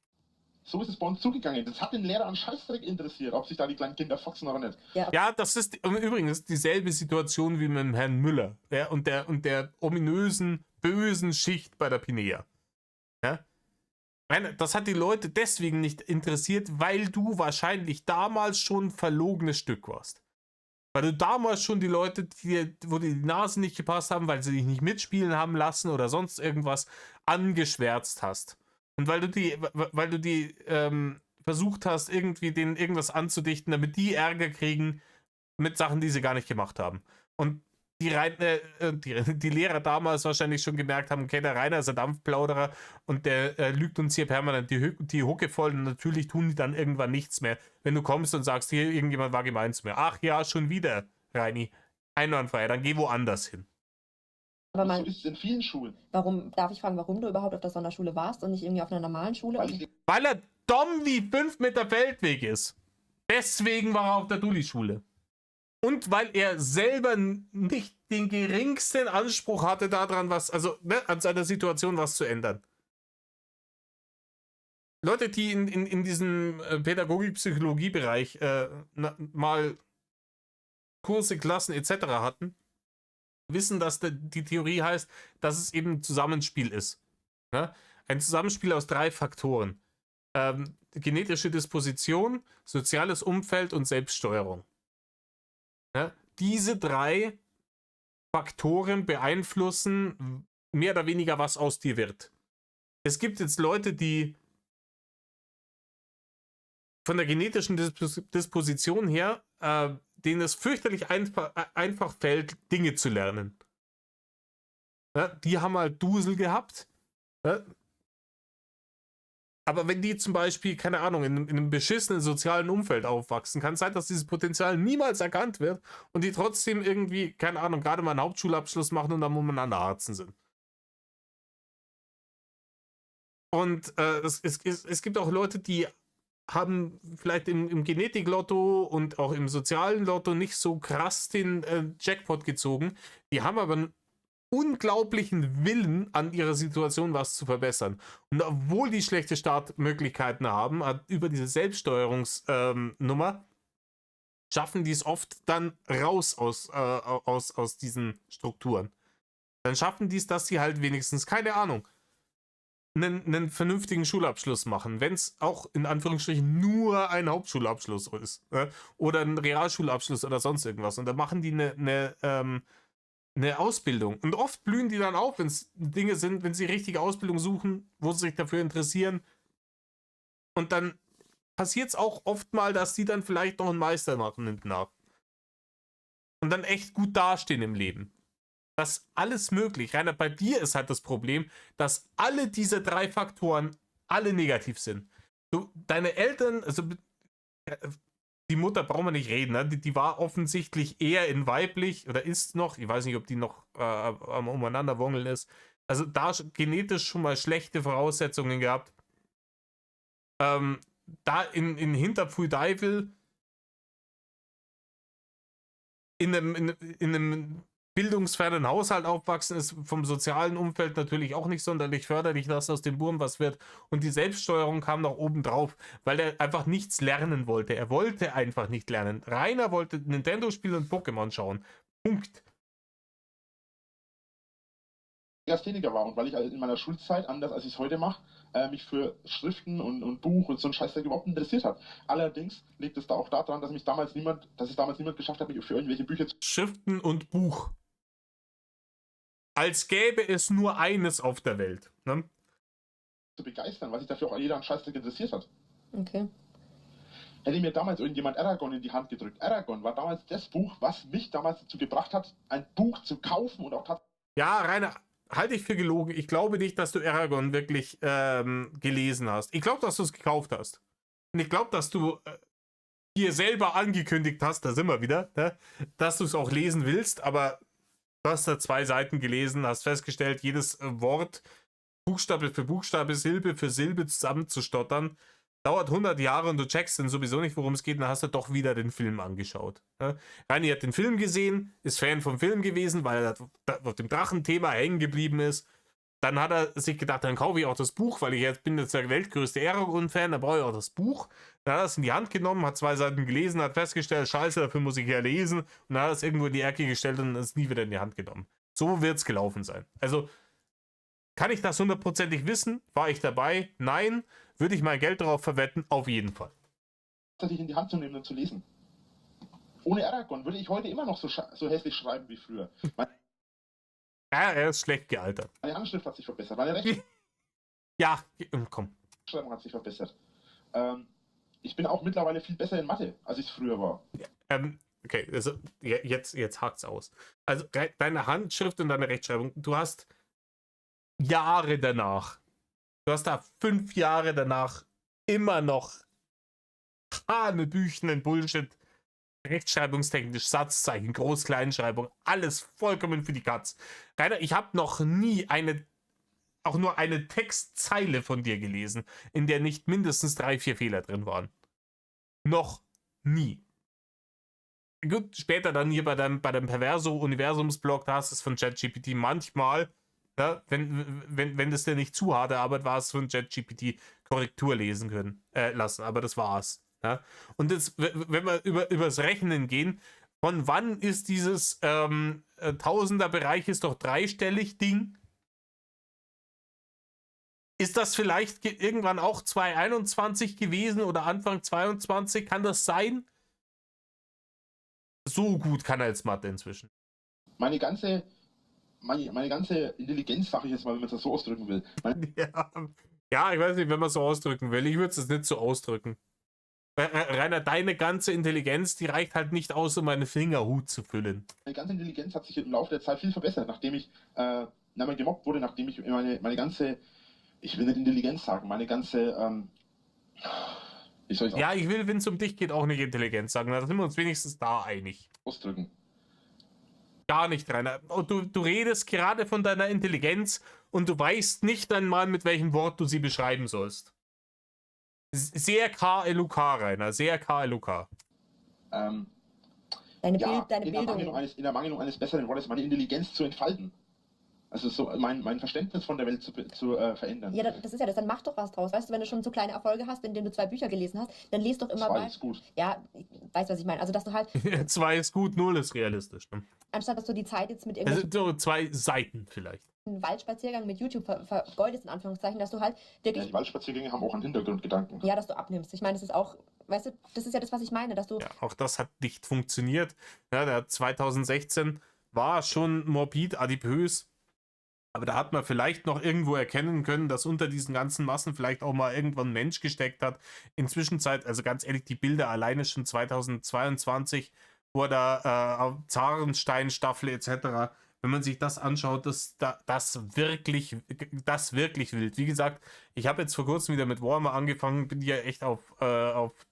So ist es bei uns zugegangen. Das hat den Lehrer an Scheißdreck interessiert, ob sich da die kleinen Kinder fotzen oder nicht. Ja, das ist übrigens dieselbe Situation wie mit dem Herrn Müller, ja, und der ominösen, bösen Schicht bei der Pinea. Ja? Das hat die Leute deswegen nicht interessiert, weil du wahrscheinlich damals schon verlogenes Stück warst. Weil du damals schon die Leute, wo die Nase nicht gepasst haben, weil sie dich nicht mitspielen haben lassen oder sonst irgendwas, angeschwärzt hast. Und weil du die versucht hast, irgendwie denen irgendwas anzudichten, damit die Ärger kriegen mit Sachen, die sie gar nicht gemacht haben. Und die Lehrer damals wahrscheinlich schon gemerkt haben, okay, der Rainer ist ein Dampfplauderer und der lügt uns hier permanent die Hucke voll und natürlich tun die dann irgendwann nichts mehr. Wenn du kommst und sagst, hier, irgendjemand war gemein zu mir. Ach ja, schon wieder, Reini. Einwandfrei, dann geh woanders hin. Aber So ist es in vielen Schulen. darf ich fragen, warum du überhaupt auf der Sonderschule warst und nicht irgendwie auf einer normalen Schule? Weil er dumm wie 5 Meter Feldweg ist. Deswegen war er auf der Dulli-Schule. Und weil er selber nicht den geringsten Anspruch hatte daran, an seiner Situation was zu ändern. Leute, die in diesem Pädagogik-Psychologie-Bereich mal Kurse, Klassen etc. hatten, wissen, dass die Theorie heißt, dass es eben ein Zusammenspiel ist. Ne? Ein Zusammenspiel aus 3 Faktoren. Genetische Disposition, soziales Umfeld und Selbststeuerung. Ja, diese 3 Faktoren beeinflussen mehr oder weniger, was aus dir wird. Es gibt jetzt Leute, die von der genetischen Disposition her, denen es fürchterlich einfach fällt, Dinge zu lernen. Ja, die haben halt Dusel gehabt. Ja. Aber wenn die zum Beispiel, keine Ahnung, in einem beschissenen sozialen Umfeld aufwachsen, kann es sein, dass dieses Potenzial niemals erkannt wird und die trotzdem irgendwie, keine Ahnung, gerade mal einen Hauptschulabschluss machen und dann umeinander harzen sind. Und es gibt auch Leute, die haben vielleicht im Genetik-Lotto und auch im sozialen Lotto nicht so krass den Jackpot gezogen. Die haben aber unglaublichen Willen an ihrer Situation was zu verbessern. Und obwohl die schlechte Startmöglichkeiten haben, über diese Selbststeuerungsnummer, schaffen die es oft dann raus aus diesen Strukturen. Dann schaffen die es, dass sie halt wenigstens, keine Ahnung, einen vernünftigen Schulabschluss machen, wenn es auch in Anführungsstrichen nur ein Hauptschulabschluss ist, oder ein Realschulabschluss oder sonst irgendwas. Und dann machen die eine Ausbildung. Und oft blühen die dann auf, wenn es Dinge sind, wenn sie richtige Ausbildung suchen, wo sie sich dafür interessieren. Und dann passiert es auch oft mal, dass die dann vielleicht noch einen Meister machen hinten nach. Und dann echt gut dastehen im Leben. Das ist alles möglich. Rainer, bei dir ist halt das Problem, dass alle diese 3 Faktoren alle negativ sind. Deine Eltern, also die Mutter brauchen wir nicht reden, ne? Die war offensichtlich eher in weiblich oder ist noch, ich weiß nicht, ob die noch am Umeinanderwongeln ist. Also da genetisch schon mal schlechte Voraussetzungen gehabt. Da in Hinterpfuhlteufel in einem bildungsfernen Haushalt aufwachsen, ist vom sozialen Umfeld natürlich auch nicht sonderlich förderlich, dass aus dem Burm was wird. Und die Selbststeuerung kam noch oben drauf, weil er einfach nichts lernen wollte. Er wollte einfach nicht lernen. Rainer wollte Nintendo spielen und Pokémon schauen. Punkt. Legastheniker war und weil ich in meiner Schulzeit, anders als ich es heute mache, mich für Schriften und Buch und so ein Scheißdreck überhaupt interessiert hat. Allerdings liegt es da auch daran, dass es damals niemand geschafft hat, mich für irgendwelche Bücher zu Schriften und Buch. Als gäbe es nur eines auf der Welt. Ne? begeistern, weil sich dafür auch jeder an Scheißdreck interessiert hat. Okay. Hätte mir damals irgendjemand Eragon in die Hand gedrückt. Eragon war damals das Buch, was mich damals dazu gebracht hat, ein Buch zu kaufen und auch tatsächlich. Ja, Rainer, halte ich für gelogen. Ich glaube nicht, dass du Eragon wirklich gelesen hast. Ich glaube, dass du es gekauft hast. Und ich glaube, dass du dir selber angekündigt hast, da sind wir wieder, ne, dass du es auch lesen willst, aber du hast da 2 Seiten gelesen, hast festgestellt, jedes Wort Buchstabe für Buchstabe, Silbe für Silbe zusammenzustottern, dauert 100 Jahre und du checkst dann sowieso nicht, worum es geht, und dann hast du doch wieder den Film angeschaut. Ja? Reini hat den Film gesehen, ist Fan vom Film gewesen, weil er auf dem Drachenthema hängen geblieben ist. Dann hat er sich gedacht, dann kaufe ich auch das Buch, weil bin jetzt der weltgrößte Eragon-Fan, dann brauche ich auch das Buch. Dann hat er es in die Hand genommen, hat 2 Seiten gelesen, hat festgestellt, scheiße, dafür muss ich ja lesen, und dann hat er es irgendwo in die Ecke gestellt und es nie wieder in die Hand genommen. So wird es gelaufen sein. Also, kann ich das 100%ig wissen? War ich dabei? Nein. Würde ich mein Geld darauf verwetten? Auf jeden Fall. In die Hand zu nehmen und zu lesen. Ohne Eragon würde ich heute immer noch so hässlich schreiben wie früher. Ja, er ist schlecht gealtert. Meine Handschrift hat sich verbessert. Meine Ja, komm. Rechtschreibung hat sich verbessert. Ich bin auch mittlerweile viel besser in Mathe, als ich es früher war. Okay, also jetzt hakt's aus. Also deine Handschrift und deine Rechtschreibung, du hast Jahre danach, du hast da 5 Jahre danach immer noch hanebüchenen Bullshit, rechtschreibungstechnisch, Satzzeichen, Groß-Kleinschreibung, alles vollkommen für die Katz. Rainer, ich habe noch nie auch nur eine Textzeile von dir gelesen, in der nicht mindestens 3, 4 Fehler drin waren. Noch nie. Gut, später dann hier bei deinem Perverso-Universums-Blog, da hast du es von ChatGPT manchmal, ja, wenn das dir nicht zu harte Arbeit war, hast du von ChatGPT Korrektur lesen können, lassen, aber das war's. Ja? Und jetzt, wenn wir übers Rechnen gehen, von wann ist dieses Tausender-Bereich ist doch dreistellig Ding? Ist das vielleicht irgendwann auch 2021 gewesen oder Anfang 22? Kann das sein? So gut kann er jetzt Mathe inzwischen. Meine ganze Intelligenz, sag ich jetzt mal, wenn man es so ausdrücken will. Ja, ich weiß nicht, wenn man es so ausdrücken will. Ich würde es nicht so ausdrücken. Rainer, deine ganze Intelligenz, die reicht halt nicht aus, um meinen Fingerhut zu füllen. Meine ganze Intelligenz hat sich im Laufe der Zeit viel verbessert, nachdem ich gemobbt wurde, nachdem ich meine ganze, ich will nicht Intelligenz sagen, meine ganze, wie soll ich ja, ich will, wenn es um dich geht, auch nicht Intelligenz sagen. Da sind wir uns wenigstens da einig. Ausdrücken. Gar nicht, Rainer. Du redest gerade von deiner Intelligenz und du weißt nicht einmal, mit welchem Wort du sie beschreiben sollst. Sehr KLUK, Rainer. Sehr KLUK. Deine Bildung. In der Mangelung eines besseren Wortes, meine Intelligenz zu entfalten. Also so mein Verständnis von der Welt zu verändern. Ja, das ist ja das, dann mach doch was draus. Weißt du, wenn du schon so kleine Erfolge hast, indem du 2 Bücher gelesen hast, dann liest doch immer 2 weiter. ist gut. Ja, weißt du, was ich meine? Also, dass du halt, 2 ist gut, 0 ist realistisch. Ne? anstatt dass du die Zeit jetzt mit Also irgendwelchen so 2 Seiten vielleicht. Waldspaziergang mit YouTube vergeudest, in Anführungszeichen, dass du halt Ja, wirklich, die Waldspaziergänge haben auch einen Hintergrundgedanken. ja, dass du abnimmst. Ich meine, das ist auch, weißt du, das ist ja das, was ich meine, dass du, Ja, auch das hat nicht funktioniert. Ja, der 2016 war schon morbid, adipös. Aber da hat man vielleicht noch irgendwo erkennen können, dass unter diesen ganzen Massen vielleicht auch mal irgendwann ein Mensch gesteckt hat. Inzwischen, also ganz ehrlich, die Bilder alleine schon 2022 vor der Zarenstein-Staffel etc., wenn man sich das anschaut, das wirklich wild. Wie gesagt, ich habe jetzt vor kurzem wieder mit Warhammer angefangen, bin ja echt auf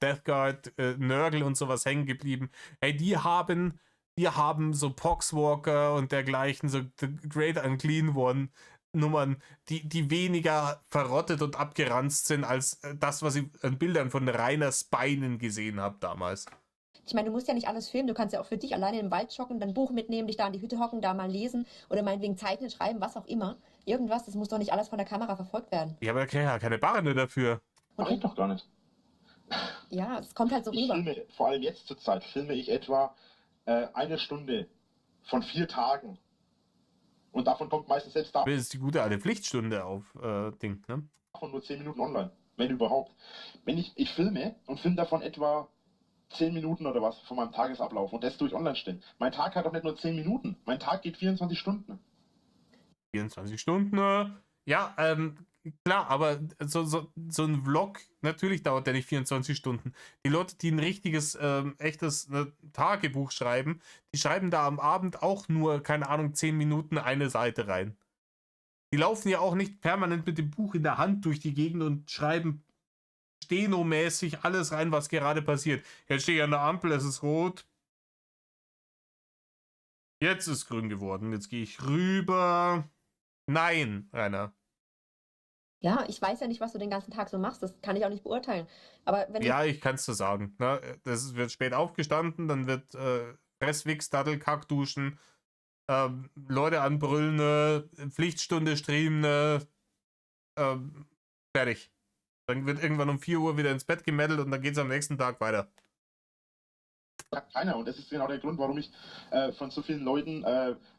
Death Guard, Nurgle und sowas hängen geblieben. Ey, die haben so Poxwalker und dergleichen, so The Great Unclean One Nummern, die weniger verrottet und abgeranzt sind als das, was ich an Bildern von Rainers Beinen gesehen habe damals. ich meine, du musst ja nicht alles filmen, du kannst ja auch für dich alleine im Wald joggen, dein Buch mitnehmen, dich da in die Hütte hocken, da mal lesen oder meinetwegen zeichnen, schreiben, was auch immer. Irgendwas, das muss doch nicht alles von der Kamera verfolgt werden. Ich habe ja keine Barne dafür. Mach ich doch gar nicht. Ja, es kommt halt so Ich rüber. filme, vor allem jetzt zur Zeit, filme ich etwa 1 Stunde von 4 Tagen. Und davon kommt meistens selbst Das ist die gute alte Pflichtstunde auf Ding, ne? davon nur 10 Minuten online. Wenn überhaupt. Wenn ich filme und filme davon etwa 10 Minuten oder was von meinem Tagesablauf und das durch online stellen. Mein Tag hat doch nicht nur 10 Minuten. Mein Tag geht 24 Stunden. 24 Stunden, ja, klar, aber so ein Vlog, natürlich dauert der nicht 24 Stunden. Die Leute, die ein richtiges, echtes Tagebuch schreiben, die schreiben da am Abend auch nur, keine Ahnung, 10 Minuten eine Seite rein. Die laufen ja auch nicht permanent mit dem Buch in der Hand durch die Gegend und schreiben stenomäßig alles rein, was gerade passiert. Jetzt stehe ich an der Ampel, es ist rot. Jetzt ist grün geworden. Jetzt gehe ich rüber. Nein, Rainer. Ja, ich weiß ja nicht, was du den ganzen Tag so machst, das kann ich auch nicht beurteilen. Aber wenn Ja, ich kann es dir sagen. Ne? Wird spät aufgestanden, dann wird Fresswix, Dattelkack duschen, Leute anbrüllen, Pflichtstunde streamen, fertig. Dann wird irgendwann um 4 Uhr wieder ins Bett gemeddelt und dann geht es am nächsten Tag weiter. Sagt keiner. Und das ist genau der Grund, warum ich von so vielen Leuten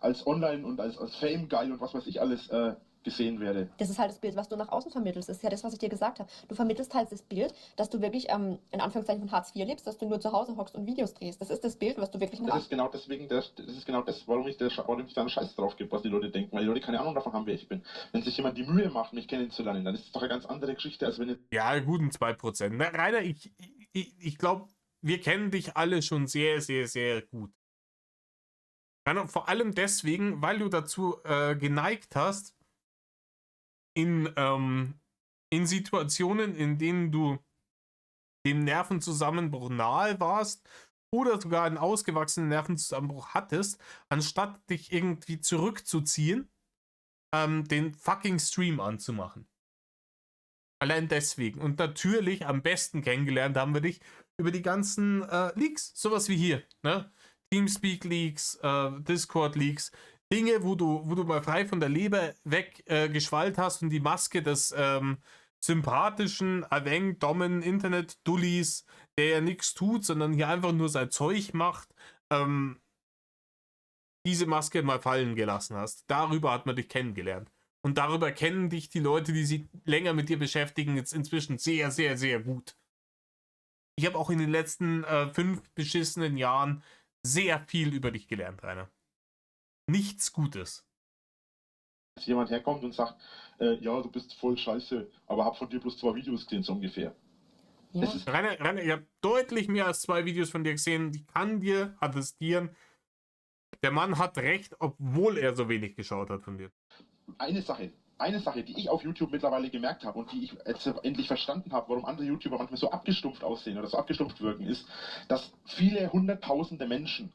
als Online und als Fame geil und was weiß ich alles gesehen werde. das ist halt das Bild, was du nach außen vermittelst. Das ist ja das, was ich dir gesagt habe. Du vermittelst halt das Bild, dass du wirklich in Anführungszeichen von Hartz IV lebst, dass du nur zu Hause hockst und Videos drehst. Das ist das Bild, was du wirklich nach Das ist genau deswegen, das ist genau das, warum ich da einen Scheiß drauf gebe, was die Leute denken, weil die Leute keine Ahnung davon haben, wer ich bin. Wenn sich jemand die Mühe macht, mich kennenzulernen, dann ist es doch eine ganz andere Geschichte, als wenn jetzt Ja, guten 2%. Na, Rainer, ich glaube, wir kennen dich alle schon sehr, sehr, sehr gut. Rainer, vor allem deswegen, weil du dazu geneigt hast, in Situationen, in denen du dem Nervenzusammenbruch nahe warst oder sogar einen ausgewachsenen Nervenzusammenbruch hattest, anstatt dich irgendwie zurückzuziehen, den fucking Stream anzumachen. Allein deswegen. Und natürlich am besten kennengelernt haben wir dich über die ganzen Leaks. Sowas wie hier. Ne? Teamspeak-Leaks, Discord-Leaks. Dinge, wo du mal frei von der Leber weg geschwallt hast und die Maske des sympathischen Aveng Dommen Internet Dullis, der ja nichts tut, sondern hier einfach nur sein Zeug macht, diese Maske mal fallen gelassen hast. Darüber hat man dich kennengelernt. Und darüber kennen dich die Leute, die sich länger mit dir beschäftigen, jetzt inzwischen sehr, sehr, sehr gut. Ich habe auch in den letzten 5 beschissenen Jahren sehr viel über dich gelernt, Rainer. Nichts Gutes. jemand herkommt und sagt, ja, du bist voll scheiße, aber hab von dir bloß 2 Videos gesehen, so ungefähr. Ja. Das ist Rainer, ich habe deutlich mehr als 2 Videos von dir gesehen. Ich kann dir attestieren, der Mann hat recht, obwohl er so wenig geschaut hat von dir. eine Sache, die ich auf YouTube mittlerweile gemerkt habe und die ich jetzt endlich verstanden habe, warum andere YouTuber manchmal so abgestumpft aussehen oder so abgestumpft wirken, ist, dass viele hunderttausende Menschen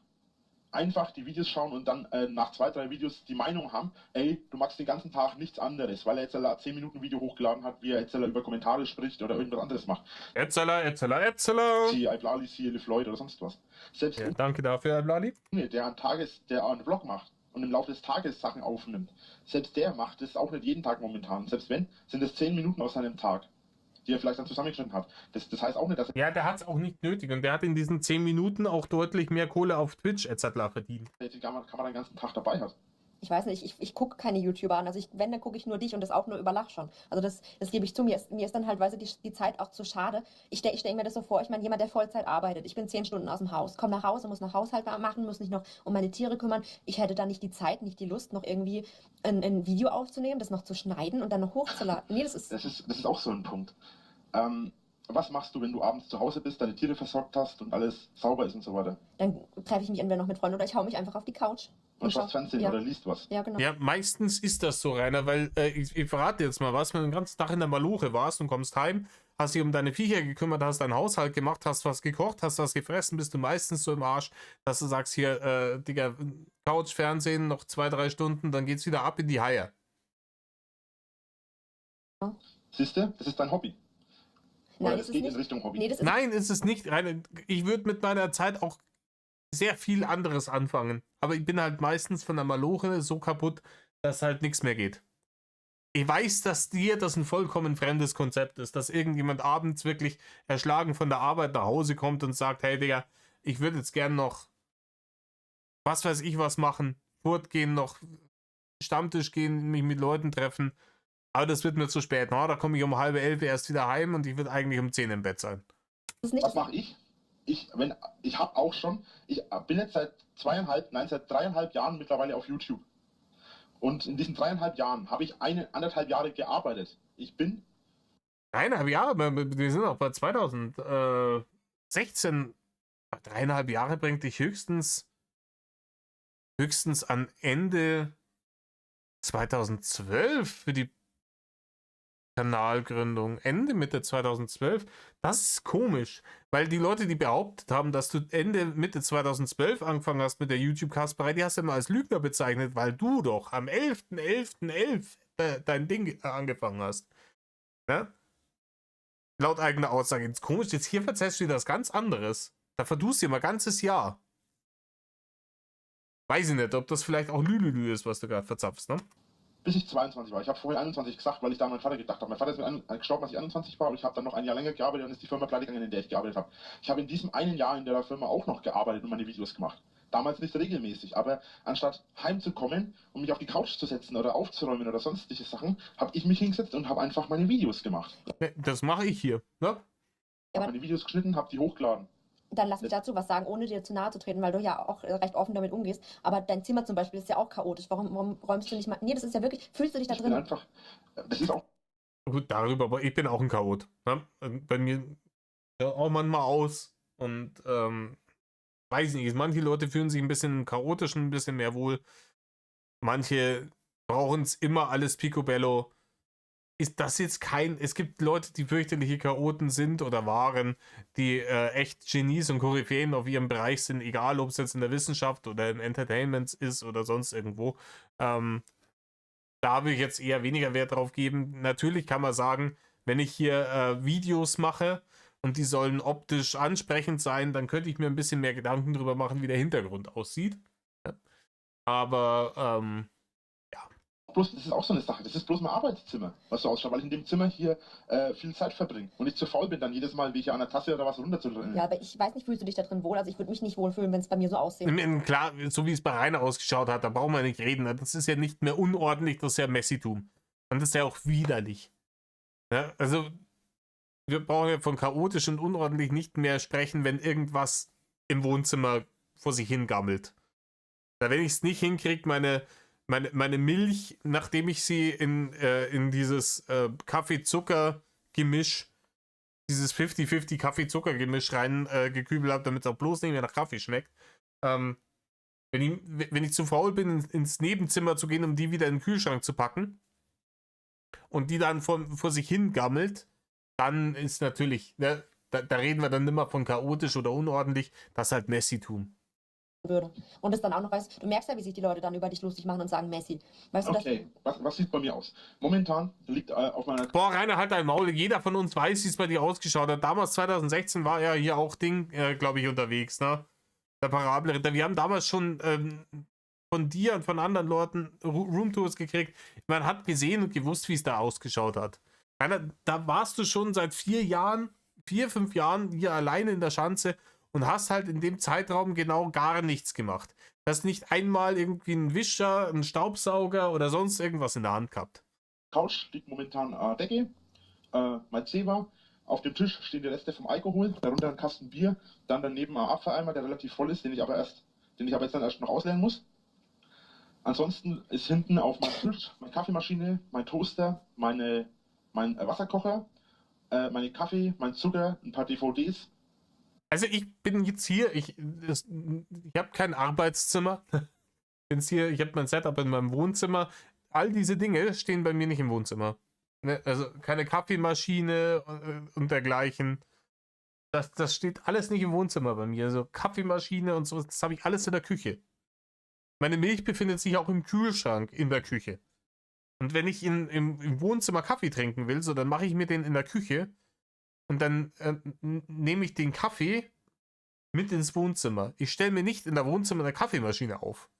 einfach die Videos schauen und dann nach 2, 3 Videos die Meinung haben, ey, du magst den ganzen Tag nichts anderes, weil er jetzt ein 10 Minuten Video hochgeladen hat, wie er jetzt über Kommentare spricht oder irgendwas anderes macht. Etzeler. Siehe Iblali, siehe LeFloid oder sonst was. Selbst Ja, danke dafür, Herr Blali. der einen Vlog macht und im Laufe des Tages Sachen aufnimmt, selbst der macht es auch nicht jeden Tag momentan. Selbst wenn, sind es 10 Minuten aus seinem Tag, die er vielleicht dann zusammengeschnitten hat. Das heißt auch nicht, dass Ja, der hat es auch nicht nötig und der hat in diesen 10 Minuten auch deutlich mehr Kohle auf Twitch etc. verdient. er die Kamera den ganzen Tag dabei hat. Ich weiß nicht, ich gucke keine YouTuber an. Also wenn, dann gucke ich nur dich und das auch nur über Lach schon. Also das gebe ich zu. Mir ist dann halt, weil die Zeit auch zu schade. Ich stell mir das so vor, ich meine, jemand, der Vollzeit arbeitet, ich bin 10 Stunden aus dem Haus, komme nach Hause, muss noch Haushalt machen, muss mich noch um meine Tiere kümmern. Ich hätte da nicht die Zeit, nicht die Lust, noch irgendwie ein Video aufzunehmen, das noch zu schneiden und dann noch hochzuladen. Nee, Das ist auch so ein Punkt. Was machst du, wenn du abends zu Hause bist, deine Tiere versorgt hast und alles sauber ist und so weiter? Dann treffe ich mich entweder noch mit Freunden oder ich hau mich einfach auf die Couch. Und schaust Fernsehen ja. oder liest was? Ja, genau. Ja, meistens ist das so, Rainer, weil ich verrate dir jetzt mal was, wenn du den ganzen Tag in der Maloche warst und kommst heim, hast dich um deine Viecher gekümmert, hast deinen Haushalt gemacht, hast was gekocht, hast was gefressen, bist du meistens so im Arsch, dass du sagst, hier, Digga, Couch, Fernsehen, noch 2-3 Stunden, dann geht's wieder ab in die Haie. Siehst du, das ist dein Hobby. Oder Nein, das das ist geht nicht. in Richtung Hobby. Nee, das ist Nein, ist es nicht, Rainer. Ich würde mit meiner Zeit auch sehr viel anderes anfangen, aber ich bin halt meistens von der Maloche so kaputt, dass halt nichts mehr geht. Ich weiß, dass dir das ein vollkommen fremdes Konzept ist, dass irgendjemand abends wirklich erschlagen von der Arbeit nach Hause kommt und sagt, hey Digga, ich würde jetzt gern noch was weiß ich was machen, fortgehen, noch Stammtisch gehen, mich mit Leuten treffen, aber das wird mir zu spät. Na, da komme ich um 10:30 erst wieder heim und ich würde eigentlich um 10 im Bett sein. nicht. Was mache ich? Ich habe auch schon, ich bin jetzt seit 3,5 Jahren mittlerweile auf YouTube. Und in diesen 3,5 Jahren habe ich 1,5 Jahre gearbeitet. Ich bin 3,5 Jahre, wir sind auch bei 2016. 3,5 Jahre bringt dich höchstens an Ende 2012 für die Kanalgründung. Ende Mitte 2012. Das ist komisch, weil die Leute, die behauptet haben, dass du Ende Mitte 2012 angefangen hast mit der YouTube-Kasperei, die hast du immer als Lügner bezeichnet, weil du doch am 11.11.11 dein Ding angefangen hast. Ja? Laut eigener Aussage. Jetzt komisch, jetzt hier verzeihst du dir das ganz anderes. Da verdust du dir mal ein ganzes Jahr. Weiß ich nicht, ob das vielleicht auch Lülülü ist, was du gerade verzapfst, ne? bis ich 22 war. Ich habe vorher 21 gesagt, weil ich da an meinen Vater gedacht habe. Mein Vater ist gestorben, als ich 21 war, aber ich habe dann noch ein Jahr länger gearbeitet und ist die Firma pleite gegangen, in der ich gearbeitet habe. Ich habe in diesem einen Jahr in der Firma auch noch gearbeitet und meine Videos gemacht. Damals nicht regelmäßig, aber anstatt heimzukommen und mich auf die Couch zu setzen oder aufzuräumen oder sonstige Sachen, habe ich mich hingesetzt und habe einfach meine Videos gemacht. Das mache ich hier, ne? Ich habe meine Videos geschnitten, habe die hochgeladen. Dann lass mich dazu was sagen, ohne dir zu nahe zu treten, weil du ja auch recht offen damit umgehst. Aber dein Zimmer zum Beispiel ist ja auch chaotisch. Warum räumst du nicht mal... Nee, das ist ja wirklich... Fühlst du dich da Ich bin drin? einfach, das ist auch Gut, darüber, aber ich bin auch ein Chaot. Ne? Bei mir ja auch manchmal aus und weiß nicht, manche Leute fühlen sich ein bisschen im Chaotischen, ein bisschen mehr wohl. Manche brauchen es immer alles picobello. Ist das jetzt es gibt Leute, die fürchterliche Chaoten sind oder waren, die echt Genies und Koryphäen auf ihrem Bereich sind, egal ob es jetzt in der Wissenschaft oder im Entertainment ist oder sonst irgendwo. Da will ich jetzt eher weniger Wert drauf geben. Natürlich kann man sagen, wenn ich hier Videos mache und die sollen optisch ansprechend sein, dann könnte ich mir ein bisschen mehr Gedanken drüber machen, wie der Hintergrund aussieht. Ja. Aber bloß, das ist auch so eine Sache. Das ist bloß mein Arbeitszimmer, was so ausschaut, weil ich in dem Zimmer hier viel Zeit verbringe und ich zu faul bin, dann jedes Mal, wie ich an der Tasse oder was runterzudrehen. Ja, aber ich weiß nicht, fühlst du dich da drin wohl? Also ich würde mich nicht wohlfühlen, wenn es bei mir so aussieht. klar, so wie es bei Rainer ausgeschaut hat, da brauchen wir nicht reden. Das ist ja nicht mehr unordentlich, das ist ja Messitum. Und das ist ja auch widerlich. Ja, also, wir brauchen ja von chaotisch und unordentlich nicht mehr sprechen, wenn irgendwas im Wohnzimmer vor sich hingammelt. Da, wenn ich es nicht hinkriege, meine Milch, nachdem ich sie in dieses Kaffee-Zucker-Gemisch, dieses 50-50 Kaffee-Zucker-Gemisch gekübelt habe, damit es auch bloß nicht mehr nach Kaffee schmeckt. Wenn ich zu faul bin, ins Nebenzimmer zu gehen, um die wieder in den Kühlschrank zu packen und die dann vor sich hin gammelt, dann ist natürlich, ne, da reden wir dann nicht mehr von chaotisch oder unordentlich, das ist halt Messitum. Würde. Und es dann auch noch weißt, du merkst ja, wie sich die Leute dann über dich lustig machen und sagen Messi. Weißt du, Okay, was sieht bei mir aus? Momentan liegt auf meiner... Boah, Rainer, halt dein Maul. Jeder von uns weiß, wie es bei dir ausgeschaut hat. Damals, 2016, war ja hier auch Ding, glaube ich, unterwegs, ne? Der Parabelritter. Wir haben damals schon von dir und von anderen Leuten Roomtours gekriegt. Man hat gesehen und gewusst, wie es da ausgeschaut hat. Da warst du schon seit 5 Jahren hier alleine in der Schanze und hast halt in dem Zeitraum genau gar nichts gemacht. Hast nicht einmal irgendwie einen Wischer, einen Staubsauger oder sonst irgendwas in der Hand gehabt. Couch liegt momentan Decke, mein Zewa. Auf dem Tisch stehen die Reste vom Alkohol, darunter ein Kasten Bier, dann daneben ein Abfalleimer, der relativ voll ist, den ich aber jetzt dann erst noch ausleeren muss. Ansonsten ist hinten auf meinem Tisch meine Kaffeemaschine, mein Toaster, mein Wasserkocher, meine Kaffee, mein Zucker, ein paar DVDs. Also ich bin jetzt hier, ich habe kein Arbeitszimmer. Ich habe mein Setup in meinem Wohnzimmer. All diese Dinge stehen bei mir nicht im Wohnzimmer. Ne? Also keine Kaffeemaschine und dergleichen. Das steht alles nicht im Wohnzimmer bei mir. Also Kaffeemaschine und so, das habe ich alles in der Küche. Meine Milch befindet sich auch im Kühlschrank in der Küche. Und wenn ich im Wohnzimmer Kaffee trinken will, so dann mache ich mir den in der Küche und dann nehme ich den Kaffee mit ins Wohnzimmer. Ich stelle mir nicht in der Wohnzimmer eine Kaffeemaschine auf.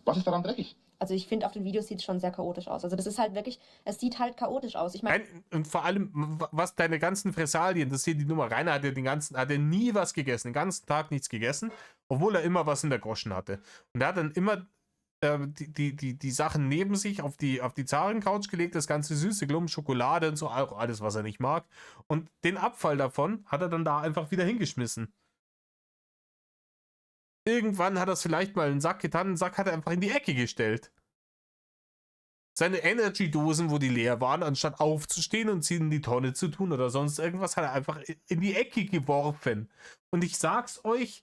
Was ist daran dreckig? Also ich finde, auf den Videos sieht es schon sehr chaotisch aus. Also das ist halt wirklich, es sieht halt chaotisch aus. Ich meine, Und vor allem, was deine ganzen Fressalien, das hier die Nummer. Rainer hat ja nie was gegessen, den ganzen Tag nichts gegessen, obwohl er immer was in der Groschen hatte. Und er hat dann immer die Sachen neben sich auf die Zarencouch gelegt, das ganze süße Klumpen, Schokolade und so, auch alles, was er nicht mag. Und den Abfall davon hat er dann da einfach wieder hingeschmissen. Irgendwann hat er es vielleicht mal in den Sack getan, den Sack hat er einfach in die Ecke gestellt. Seine Energy-Dosen, wo die leer waren, anstatt aufzustehen und sie in die Tonne zu tun oder sonst irgendwas, hat er einfach in die Ecke geworfen. Und ich sag's euch,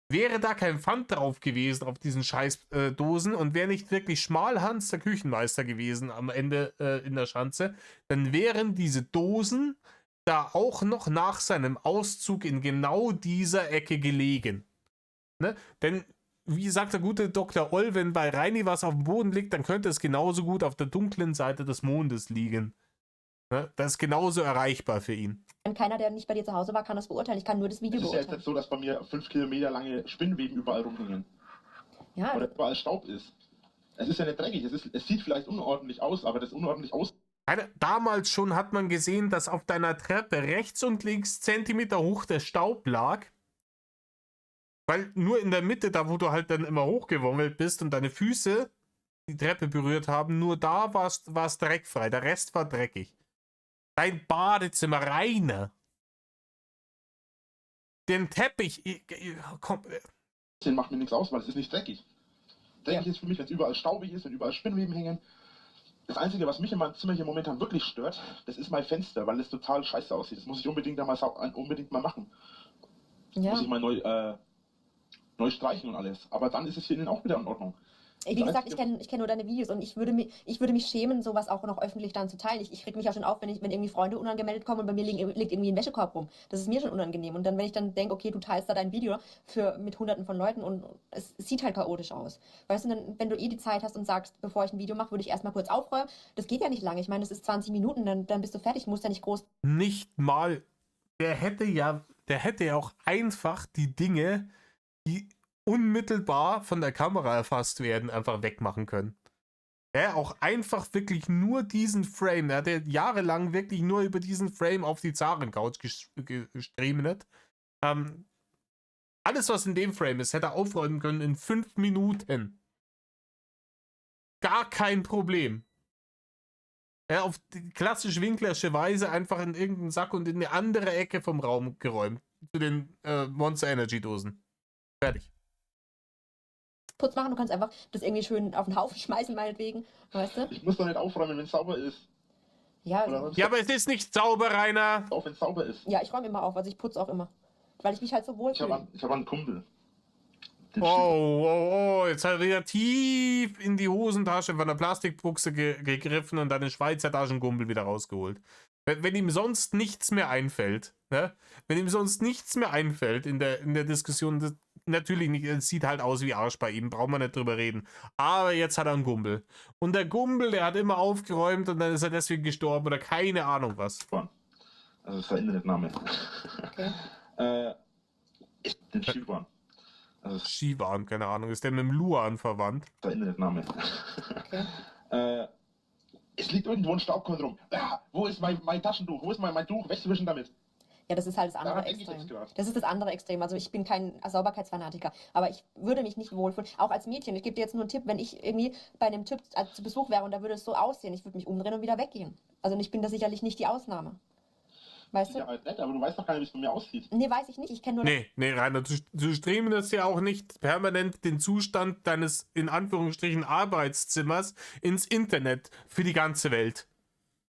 wäre da kein Pfand drauf gewesen auf diesen scheiß Dosen und wäre nicht wirklich Schmalhans der Küchenmeister gewesen am Ende in der Schanze, dann wären diese Dosen da auch noch nach seinem Auszug in genau dieser Ecke gelegen. Ne? Denn, wie sagt der gute Dr. Oll, wenn bei Reini was auf dem Boden liegt, dann könnte es genauso gut auf der dunklen Seite des Mondes liegen. Ne? Das ist genauso erreichbar für ihn. keiner, der nicht bei dir zu Hause war, kann das beurteilen. Ich kann nur das Video Es ist ja jetzt beurteilen. nicht so, dass bei mir 5 Kilometer lange Spinnweben überall rumhängen. Ja, Oder überall Staub ist. Es ist ja nicht dreckig. Es sieht vielleicht unordentlich aus, aber das unordentlich aus. Damals schon hat man gesehen, dass auf deiner Treppe rechts und links Zentimeter hoch der Staub lag. Weil nur in der Mitte, da wo du halt dann immer hochgewommelt bist und deine Füße die Treppe berührt haben, nur da war es dreckfrei. Der Rest war dreckig. Dein Badezimmer, Rainer. Den Teppich. Komm. Das macht mir nichts aus, weil es ist nicht dreckig. Dreckig ist für mich, wenn es überall staubig ist, wenn überall Spinnweben hängen. Das Einzige, was mich in meinem Zimmer hier momentan wirklich stört, das ist mein Fenster, weil es total scheiße aussieht. Das muss ich unbedingt mal machen. ja. Muss ich mal neu streichen und alles. Aber dann ist es hier innen auch wieder in Ordnung. Wie gesagt, ich kenn nur deine Videos und ich würde mich schämen, sowas auch noch öffentlich dann zu teilen. Ich reg mich auch schon auf, wenn irgendwie Freunde unangemeldet kommen und bei mir liegt irgendwie ein Wäschekorb rum. Das ist mir schon unangenehm. Und dann, wenn ich dann denke, okay, du teilst da dein Video mit Hunderten von Leuten und es sieht halt chaotisch aus. Weißt du, dann, wenn du die Zeit hast und sagst, bevor ich ein Video mache, würde ich erstmal kurz aufräumen. Das geht ja nicht lange. Ich meine, das ist 20 Minuten, dann bist du fertig. Du musst ja nicht groß. Nicht mal. Der hätte ja auch einfach die Dinge, die unmittelbar von der Kamera erfasst werden, einfach wegmachen können. Er auch einfach wirklich nur diesen Frame, er hat ja jahrelang wirklich nur über diesen Frame auf die Zarencouch gestreamt. Alles, was in dem Frame ist, hätte er aufräumen können in 5 Minuten. Gar kein Problem. Er auf die klassisch winklersche Weise einfach in irgendeinen Sack und in eine andere Ecke vom Raum geräumt. Zu den Monster Energy Dosen. Fertig. Putz machen, du kannst einfach das irgendwie schön auf den Haufen schmeißen, meinetwegen, weißt du? Ich muss doch nicht aufräumen, wenn es sauber ist. Ja, Ja, aber es ist nicht sauber, Rainer. Auch wenn es sauber ist. ja, ich räume immer auf, also ich putze auch immer. Weil ich mich halt so wohl Ich habe einen Kumpel. Den Oh, jetzt hat er wieder tief in die Hosentasche von der Plastikbuchse gegriffen und dann den Schweizer Taschenkumpel wieder rausgeholt. Wenn ihm sonst nichts mehr einfällt, ne? Wenn ihm sonst nichts mehr einfällt in der Diskussion, natürlich nicht, es sieht halt aus wie Arsch bei ihm, brauchen wir nicht drüber reden. Aber jetzt hat er einen Kumpel. Und der Kumpel, der hat immer aufgeräumt und dann ist er deswegen gestorben oder keine Ahnung was. Also das ist der Internetname. Okay. Den Schiebern. Also das ist Shivan, keine Ahnung. Ist der mit dem Luan verwandt? der Internetname. Okay. Es liegt irgendwo ein Staubkorn rum. Ah, wo ist mein Taschentuch? Wo ist mein Tuch? Wegwischen damit. Ja, das ist halt das andere Daran denke ich Extrem. jetzt gerade. Das ist das andere Extrem. Also ich bin kein Sauberkeitsfanatiker, aber ich würde mich nicht wohlfühlen. Auch als Mädchen. Ich gebe dir jetzt nur einen Tipp, wenn ich irgendwie bei einem Typ zu Besuch wäre und da würde es so aussehen, ich würde mich umdrehen und wieder weggehen. Also ich bin da sicherlich nicht die Ausnahme. Weißt Ja, du? halt nett, aber du weißt doch gar nicht, wie es bei mir aussieht. Nee, weiß ich nicht. Ich kenne nur Nee, Rainer, du streamst ja auch nicht permanent den Zustand deines, in Anführungsstrichen, Arbeitszimmers ins Internet für die ganze Welt.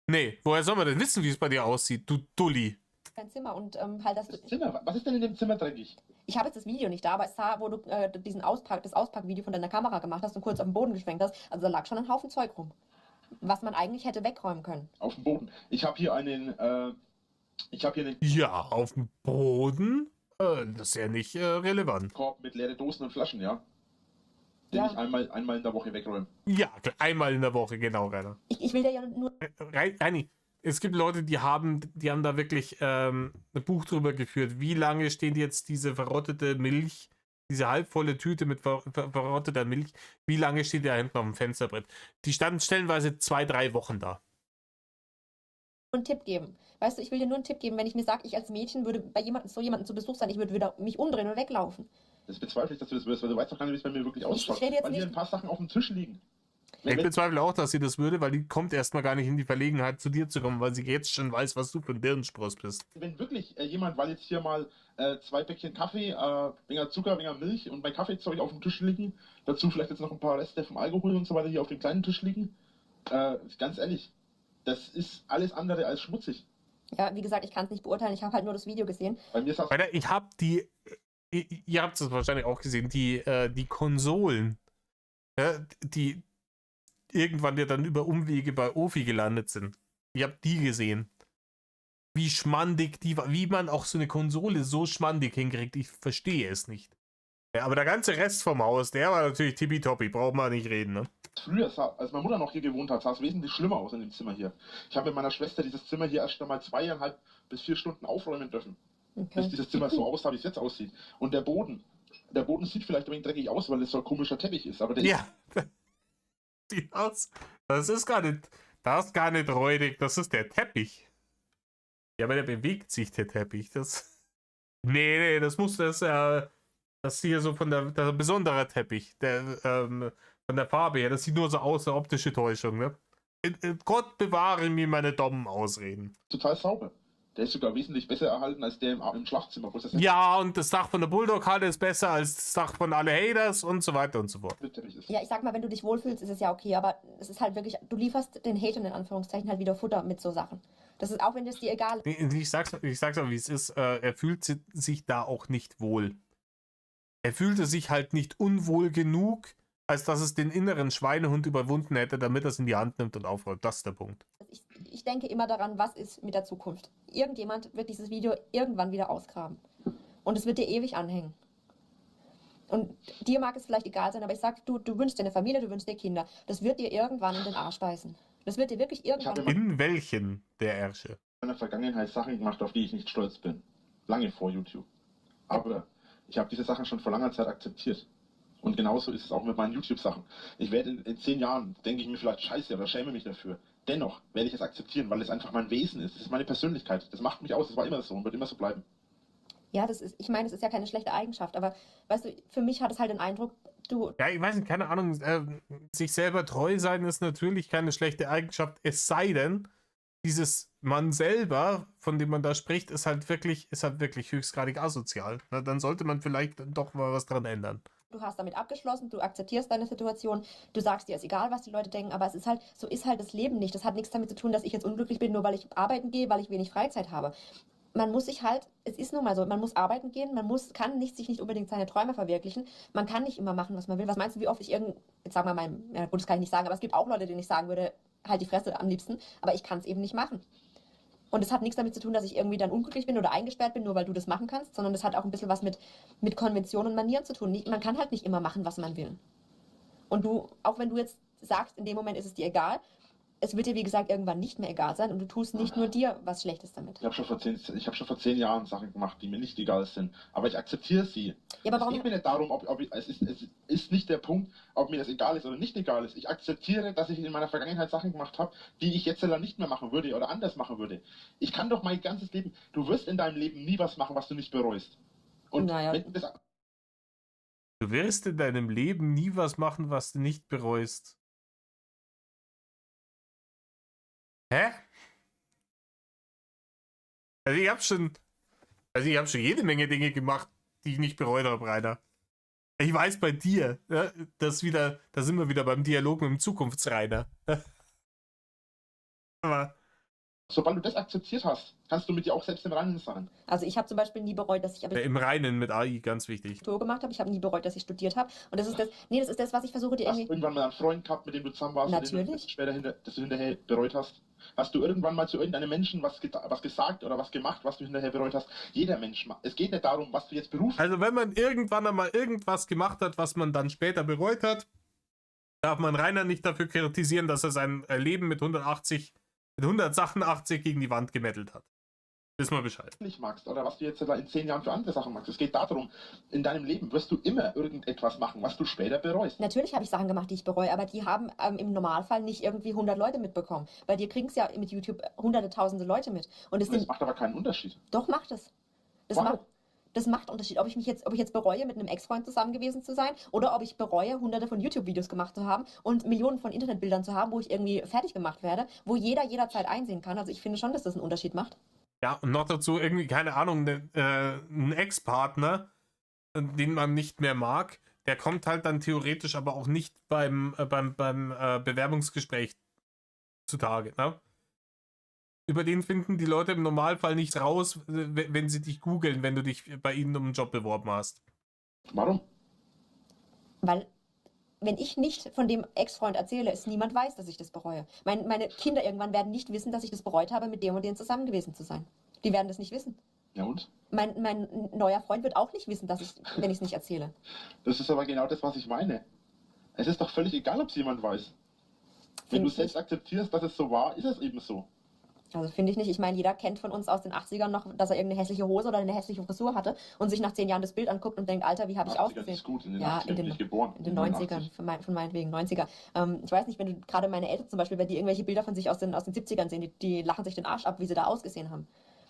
Nee, woher soll man denn wissen, wie es bei dir aussieht, du Dulli? dein Zimmer und halt, dass du. Das Zimmer, was ist denn in dem Zimmer dreckig? Ich habe jetzt das Video nicht da, aber es sah, wo du das Auspackvideo von deiner Kamera gemacht hast und kurz auf den Boden geschwenkt hast. Also da lag schon ein Haufen Zeug rum, was man eigentlich hätte wegräumen können. Auf dem Boden. Ich habe hier einen Ja, auf dem Boden? Das ist ja nicht relevant. Korb mit leeren Dosen und Flaschen, ja. Den Ja. ich einmal in der Woche wegräume. Ja, einmal in der Woche, genau, Rainer. Ich will dir ja nur. Reini, es gibt Leute, die haben da wirklich ein Buch drüber geführt. Wie lange steht jetzt diese verrottete Milch, diese halbvolle Tüte mit verrotteter Milch, wie lange steht die da hinten auf dem Fensterbrett? Die standen stellenweise 2-3 Wochen da. einen Tipp geben. Weißt du, ich will dir nur einen Tipp geben, wenn ich mir sage, ich als Mädchen würde bei jemandem zu Besuch sein, ich würde wieder mich umdrehen und weglaufen. Das bezweifle ich, dass du das wirst, weil du weißt doch gar nicht, wie es bei mir wirklich ausschaut. rede jetzt weil hier nicht- ein paar Sachen auf dem Tisch liegen. Ich bezweifle auch, dass sie das würde, weil die kommt erstmal gar nicht in die Verlegenheit, zu dir zu kommen, weil sie jetzt schon weiß, was du für ein Birnenspross bist. Wenn wirklich jemand, weil jetzt hier mal 2 Päckchen Kaffee, weniger Zucker, weniger Milch und mein Kaffeezeug auf dem Tisch liegen, dazu vielleicht jetzt noch ein paar Reste vom Alkohol und so weiter hier auf dem kleinen Tisch liegen, ganz ehrlich, das ist alles andere als schmutzig. Ja, wie gesagt, ich kann es nicht beurteilen, ich habe halt nur das Video gesehen. Bei mir saß Alter, ich hab ihr habt es wahrscheinlich auch gesehen, die Konsolen, ja, die irgendwann ja dann über Umwege bei Ofi gelandet sind. Ich hab die gesehen. Wie schmandig die war, wie man auch so eine Konsole so schmandig hinkriegt, ich verstehe es nicht. Ja, aber der ganze Rest vom Haus, der war natürlich tippitoppi, braucht man nicht reden, ne? früher, als meine Mutter noch hier gewohnt hat, sah es wesentlich schlimmer aus in dem Zimmer hier. Ich habe mit meiner Schwester dieses Zimmer hier erst einmal 2,5 bis 4 Stunden aufräumen dürfen, bis Okay. dieses Zimmer so aussah, wie es jetzt aussieht. Und der Boden sieht vielleicht ein wenig dreckig aus, weil es so ein komischer Teppich ist, aber der Ja. Das ist gar nicht räudig, das ist der Teppich. Ja, aber der bewegt sich, der Teppich. Nee, das ist hier so der besondere Teppich, von der Farbe her. Das sieht nur so aus, eine optische Täuschung, ne? Gott bewahre mir meine dummen Ausreden. total sauber. Der ist sogar wesentlich besser erhalten als der im Schlafzimmer, wo es das Ja, und das Dach von der Bulldog-Halle ist besser als das Dach von alle Haters und so weiter und so fort. Teppich ist. Ja, ich sag mal, wenn du dich wohlfühlst, ist es ja okay, aber es ist halt wirklich, du lieferst den Hatern in Anführungszeichen halt wieder Futter mit so Sachen. Das ist auch, wenn es dir egal ist. Nee, ich sag's auch, wie es ist. Er fühlt sich da auch nicht wohl. Er fühlte sich halt nicht unwohl genug, als dass es den inneren Schweinehund überwunden hätte, damit er es in die Hand nimmt und aufräumt. Das ist der Punkt. Ich denke immer daran, was ist mit der Zukunft. Irgendjemand wird dieses Video irgendwann wieder ausgraben. Und es wird dir ewig anhängen. Und dir mag es vielleicht egal sein, aber ich sag, du wünschst dir eine Familie, du wünschst dir Kinder. Das wird dir irgendwann in den Arsch beißen. Das wird dir wirklich irgendwann. habe In welchen der Ärsche? in meiner Vergangenheit Sachen gemacht, auf die ich nicht stolz bin. Lange vor YouTube. Aber ich habe diese Sachen schon vor langer Zeit akzeptiert. Und genauso ist es auch mit meinen YouTube-Sachen. Ich werde in 10 Jahren, denke ich mir vielleicht scheiße oder schäme mich dafür. Dennoch werde ich es akzeptieren, weil es einfach mein Wesen ist. Es ist meine Persönlichkeit. Das macht mich aus. Es war immer so und wird immer so bleiben. Ja, ich meine, es ist ja keine schlechte Eigenschaft, aber weißt du, für mich hat es halt den Eindruck, Ja, ich weiß nicht, keine Ahnung. Sich selber treu sein ist natürlich keine schlechte Eigenschaft, es sei denn, dieses Mann selber, von dem man da spricht, ist halt wirklich höchstgradig asozial. Na, dann sollte man vielleicht doch mal was dran ändern. du hast damit abgeschlossen, du akzeptierst deine Situation, du sagst dir, ist egal, was die Leute denken, aber es ist halt, so ist halt das Leben nicht. Das hat nichts damit zu tun, dass ich jetzt unglücklich bin, nur weil ich arbeiten gehe, weil ich wenig Freizeit habe. Man muss sich halt, es ist nun mal so, man muss arbeiten gehen, kann sich nicht unbedingt seine Träume verwirklichen, man kann nicht immer machen, was man will. Was meinst du, wie oft ich jetzt sag mal, ja gut, das kann ich nicht sagen, aber es gibt auch Leute, denen ich sagen würde, halt die Fresse am liebsten, aber ich kann es eben nicht machen. Und es hat nichts damit zu tun, dass ich irgendwie dann unglücklich bin oder eingesperrt bin, nur weil du das machen kannst, sondern es hat auch ein bisschen was mit Konventionen und Manieren zu tun. Man kann halt nicht immer machen, was man will. Und auch wenn du jetzt sagst, in dem Moment ist es dir egal, es wird dir, wie gesagt, irgendwann nicht mehr egal sein und du tust nicht nur dir was Schlechtes damit. Ich habe schon vor 10 Jahren Sachen gemacht, die mir nicht egal sind. Aber ich akzeptiere sie. Ja, aber Es warum? geht mir nicht darum, es ist nicht der Punkt, ob mir das egal ist oder nicht egal ist. Ich akzeptiere, dass ich in meiner Vergangenheit Sachen gemacht habe, die ich jetzt leider nicht mehr machen würde oder anders machen würde. Ich kann doch mein ganzes Leben, du wirst in deinem Leben nie was machen, was du nicht bereust. Und Naja. wenn das, Du wirst in deinem Leben nie was machen, was du nicht bereust. Hä? Also ich habe schon jede Menge Dinge gemacht, die ich nicht bereut habe, Rainer. Ich weiß bei dir, ja, da sind wir wieder beim Dialog mit dem Zukunftsrainer. Aber sobald du das akzeptiert hast, kannst du mit dir auch selbst im Reinen sein. Also ich habe zum Beispiel nie bereut, dass ich im Reinen mit AI, ganz wichtig. Abitur gemacht habe. Ich habe nie bereut, dass ich studiert habe. Und das ist das, was ich versuche dir Hast du irgendwie. irgendwann mal einen Freund gehabt, mit dem du zusammen warst, Natürlich. dass du hinterher bereut hast? Hast du irgendwann mal zu irgendeinem Menschen was gesagt oder was gemacht, was du hinterher bereut hast? Jeder Mensch macht. Es geht nicht darum, was du jetzt berufst. Also wenn man irgendwann einmal irgendwas gemacht hat, was man dann später bereut hat, darf man Rainer nicht dafür kritisieren, dass er sein Leben mit 188 gegen die Wand gemettelt hat. Wissen wir Bescheid. Nicht magst oder was du jetzt in 10 Jahren für andere Sachen magst. Es geht darum, in deinem Leben wirst du immer irgendetwas machen, was du später bereust. Natürlich habe ich Sachen gemacht, die ich bereue, aber die haben im Normalfall nicht irgendwie 100 Leute mitbekommen. Bei dir kriegen es ja mit YouTube hunderte, tausende Leute mit. Und Das macht aber keinen Unterschied. Doch, macht es. Warum? Das macht Unterschied, ob ich jetzt bereue, mit einem Ex-Freund zusammen gewesen zu sein oder ob ich bereue, hunderte von YouTube-Videos gemacht zu haben und Millionen von Internetbildern zu haben, wo ich irgendwie fertig gemacht werde, wo jeder jederzeit einsehen kann. Also ich finde schon, dass das einen Unterschied macht. Ja, und noch dazu irgendwie, keine Ahnung, ein Ex-Partner, den man nicht mehr mag, der kommt halt dann theoretisch aber auch nicht beim Bewerbungsgespräch zutage, ne? Über den finden die Leute im Normalfall nicht raus, wenn sie dich googeln, wenn du dich bei ihnen um einen Job beworben hast. Warum? Weil, wenn ich nicht von dem Ex-Freund erzähle, es niemand weiß, dass ich das bereue. Meine Kinder irgendwann werden nicht wissen, dass ich das bereut habe, mit dem und dem zusammen gewesen zu sein. Die werden das nicht wissen. Ja und? Mein neuer Freund wird auch nicht wissen, wenn ich es nicht erzähle. Das ist aber genau das, was ich meine. Es ist doch völlig egal, ob es jemand weiß. Wenn du selbst akzeptierst, dass es so war, ist es eben so. Also finde ich nicht. Ich meine, jeder kennt von uns aus den 80ern noch, dass er irgendeine hässliche Hose oder eine hässliche Frisur hatte und sich nach 10 Jahren das Bild anguckt und denkt, Alter, wie habe ich ausgesehen? Ist gut. In den Ja, 80ern bin ich geboren. in den 90ern, von meinetwegen 90er. Ich weiß nicht, wenn du gerade meine Eltern zum Beispiel, wenn die irgendwelche Bilder von sich aus den 70ern sehen, die lachen sich den Arsch ab, wie sie da ausgesehen haben.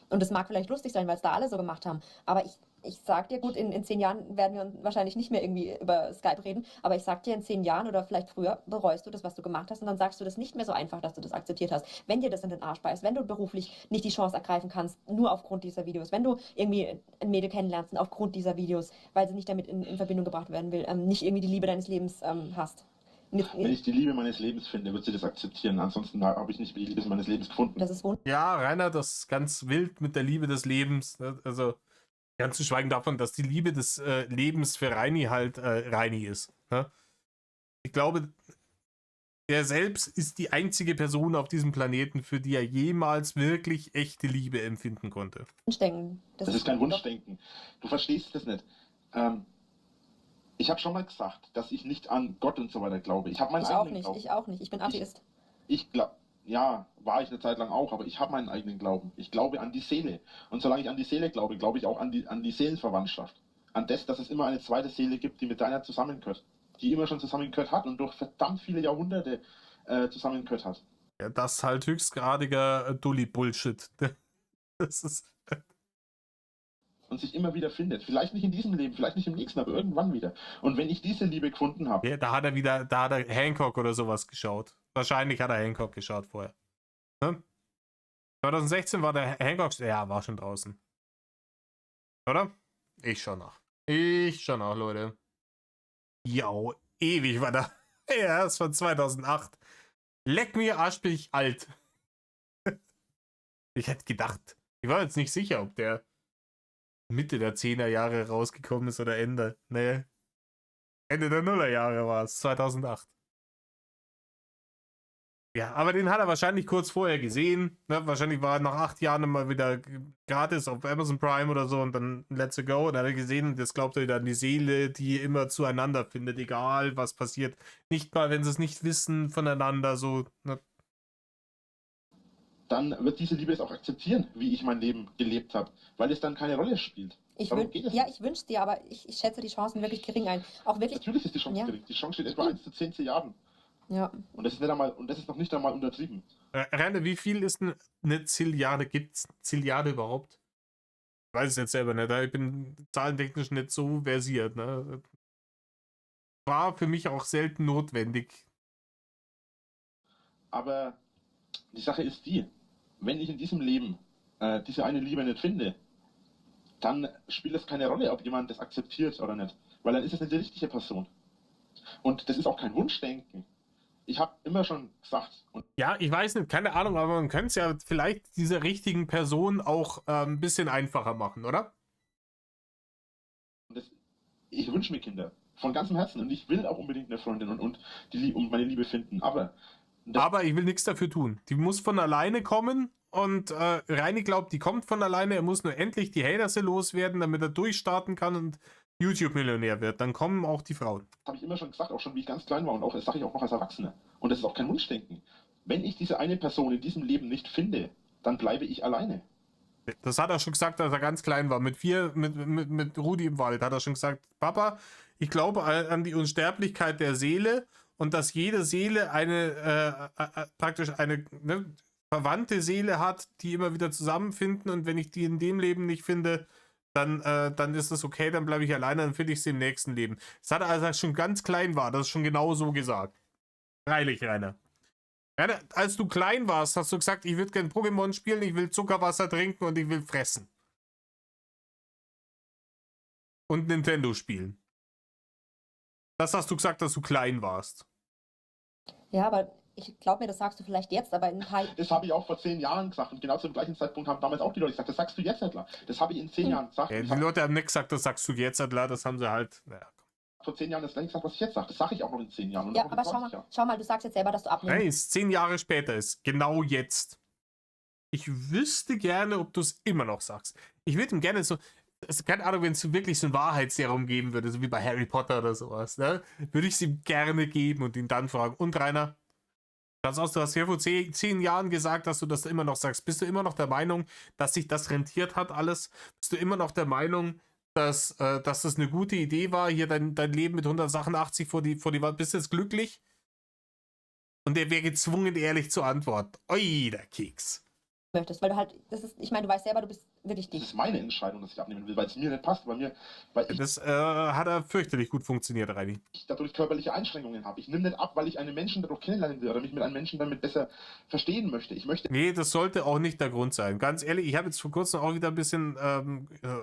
Und das mag vielleicht lustig sein, weil es da alle so gemacht haben. Aber ich sag dir, gut, in 10 Jahren werden wir wahrscheinlich nicht mehr irgendwie über Skype reden, aber ich sag dir, in 10 Jahren oder vielleicht früher bereust du das, was du gemacht hast und dann sagst du das nicht mehr so einfach, dass du das akzeptiert hast. Wenn dir das in den Arsch beißt, wenn du beruflich nicht die Chance ergreifen kannst, nur aufgrund dieser Videos, wenn du irgendwie ein Mädel kennenlernst aufgrund dieser Videos, weil sie nicht damit in Verbindung gebracht werden will, nicht irgendwie die Liebe deines Lebens hast. Wenn ich die Liebe meines Lebens finde, wird sie das akzeptieren. Ansonsten habe ich nicht die Liebe meines Lebens gefunden. Das ist wunderbar. Ja, Rainer, das ist ganz wild mit der Liebe des Lebens. Ne? Also, ganz zu schweigen davon, dass die Liebe des Lebens für Reini halt Reini ist. Ne? Ich glaube, er selbst ist die einzige Person auf diesem Planeten, für die er jemals wirklich echte Liebe empfinden konnte. Wunschdenken. Das ist kein Wunschdenken. Du verstehst das nicht. Ich habe schon mal gesagt, dass ich nicht an Gott und so weiter glaube. Ich habe meinen eigenen Glauben. Ich auch nicht. Ich bin Atheist. Ich glaube, ja, war ich eine Zeit lang auch, aber ich habe meinen eigenen Glauben. Ich glaube an die Seele. Und solange ich an die Seele glaube, glaube ich auch an die Seelenverwandtschaft. An das, dass es immer eine zweite Seele gibt, die mit deiner zusammengehört. Die immer schon zusammengehört hat und durch verdammt viele Jahrhunderte zusammengehört hat. Ja, das ist halt höchstgradiger Dulli-Bullshit. Das ist... Und sich immer wieder findet. Vielleicht nicht in diesem Leben, vielleicht nicht im nächsten, aber irgendwann wieder. Und wenn ich diese Liebe gefunden habe. Ja, da hat er Hancock oder sowas geschaut. Wahrscheinlich hat er Hancock geschaut vorher. Ne? 2016 war der Hancock, ja, war schon draußen. Oder? Ich schau nach, Leute. Jo, ewig war da. Ja, das war 2008. Leck mir, Arsch, bin ich alt. Ich hätte gedacht, ich war jetzt nicht sicher, ob der Mitte der 10er Jahre rausgekommen ist oder Ende. Nee. Ende der Nullerjahre war es, 2008. Ja, aber den hat er wahrscheinlich kurz vorher gesehen. Ne? Wahrscheinlich war er nach 8 Jahren mal wieder gratis auf Amazon Prime oder so und dann let's go. Und dann hat er gesehen, und jetzt glaubt er wieder an die Seele, die immer zueinander findet, egal was passiert. Nicht mal, wenn sie es nicht wissen voneinander, so. Ne? dann wird diese Liebe es auch akzeptieren, wie ich mein Leben gelebt habe, weil es dann keine Rolle spielt. Darum geht es ja, nicht. ich wünsche dir, aber ich schätze die Chancen wirklich gering ein. Auch wirklich, Natürlich ist die Chance ja, gering. Die Chance steht etwa 1 zu 10 Milliarden. ja. Und das ist nicht einmal, und das ist noch nicht einmal untertrieben. Rainer, wie viel ist eine Zilliarde? Gibt es Zilliarde überhaupt? Ich weiß es jetzt selber nicht. Ich bin zahlentechnisch nicht so versiert. Ne? War für mich auch selten notwendig. Aber die Sache ist die, wenn ich in diesem Leben diese eine Liebe nicht finde, dann spielt es keine Rolle, ob jemand das akzeptiert oder nicht. Weil dann ist es nicht die richtige Person. Und das ist auch kein Wunschdenken. Ich habe immer schon gesagt, und Ja, ich weiß nicht, keine Ahnung, aber man könnte es ja vielleicht dieser richtigen Person auch ein bisschen einfacher machen, oder? das, ich wünsche mir Kinder. Von ganzem Herzen. Und ich will auch unbedingt eine Freundin und meine Liebe finden. Aber Aber ich will nichts dafür tun. Die muss von alleine kommen und Reini glaubt, die kommt von alleine. Er muss nur endlich die Haters loswerden, damit er durchstarten kann und YouTube-Millionär wird. Dann kommen auch die Frauen. das habe ich immer schon gesagt, auch schon wie ich ganz klein war und auch das sage ich auch noch als Erwachsener. Und das ist auch kein Wunschdenken. Wenn ich diese eine Person in diesem Leben nicht finde, dann bleibe ich alleine. Das hat er schon gesagt, als er ganz klein war. Mit Rudi im Wald hat er schon gesagt, Papa, ich glaube an die Unsterblichkeit der Seele und dass jede Seele praktisch eine verwandte Seele hat, die immer wieder zusammenfinden, und wenn ich die in dem Leben nicht finde, dann ist das okay, dann bleibe ich alleine, dann finde ich sie im nächsten Leben. Das hat er, als er schon ganz klein war, das ist schon genau so gesagt. Freilich, Rainer. Rainer, als du klein warst, hast du gesagt, ich würde gerne Pokémon spielen, ich will Zuckerwasser trinken und ich will fressen. Und Nintendo spielen. Das hast du gesagt, dass du klein warst. Ja, aber ich glaube mir, das sagst du vielleicht jetzt, aber in ein paar Das habe ich auch vor 10 Jahren gesagt. Und genau zum gleichen Zeitpunkt haben damals auch die Leute gesagt, das sagst du jetzt, Edler. Das habe ich in 10 Jahren gesagt. Die Leute haben nicht gesagt, das sagst du jetzt, Adler, das haben sie halt. Naja. Vor 10 Jahren das gleiche gesagt, was ich jetzt sage. Das sage ich auch noch in 10 Jahren. Und Ja, auch in aber 20 Jahren. schau mal, du sagst jetzt selber, dass du abnehmen Nein, es 10 Jahre später ist. Genau jetzt. Ich wüsste gerne, ob du es immer noch sagst. Ich würde ihm gerne so. Keine Ahnung, wenn es wirklich so ein Wahrheitsserum geben würde, so wie bei Harry Potter oder sowas, ne? Würde ich es ihm gerne geben und ihn dann fragen. Und Rainer? Du hast ja vor 10 Jahren gesagt, dass du das immer noch sagst. Bist du immer noch der Meinung, dass sich das rentiert hat alles? Bist du immer noch der Meinung, dass das eine gute Idee war, hier dein Leben mit 188 vor die Wand? Bist du jetzt glücklich? Und er wäre gezwungen, ehrlich zu antworten. Oi, der Keks. möchtest, weil du halt, ich meine, du weißt selber, du bist wirklich Das dich. ist meine Entscheidung, dass ich abnehmen will, weil es mir nicht passt, weil ich Das hat er fürchterlich gut funktioniert, Reini. dadurch körperliche Einschränkungen habe. Ich nehme nicht ab, weil ich einen Menschen dadurch kennenlernen will oder mich mit einem Menschen damit besser verstehen möchte. Ich möchte Nee, das sollte auch nicht der Grund sein. Ganz ehrlich, ich habe jetzt vor kurzem auch wieder ein bisschen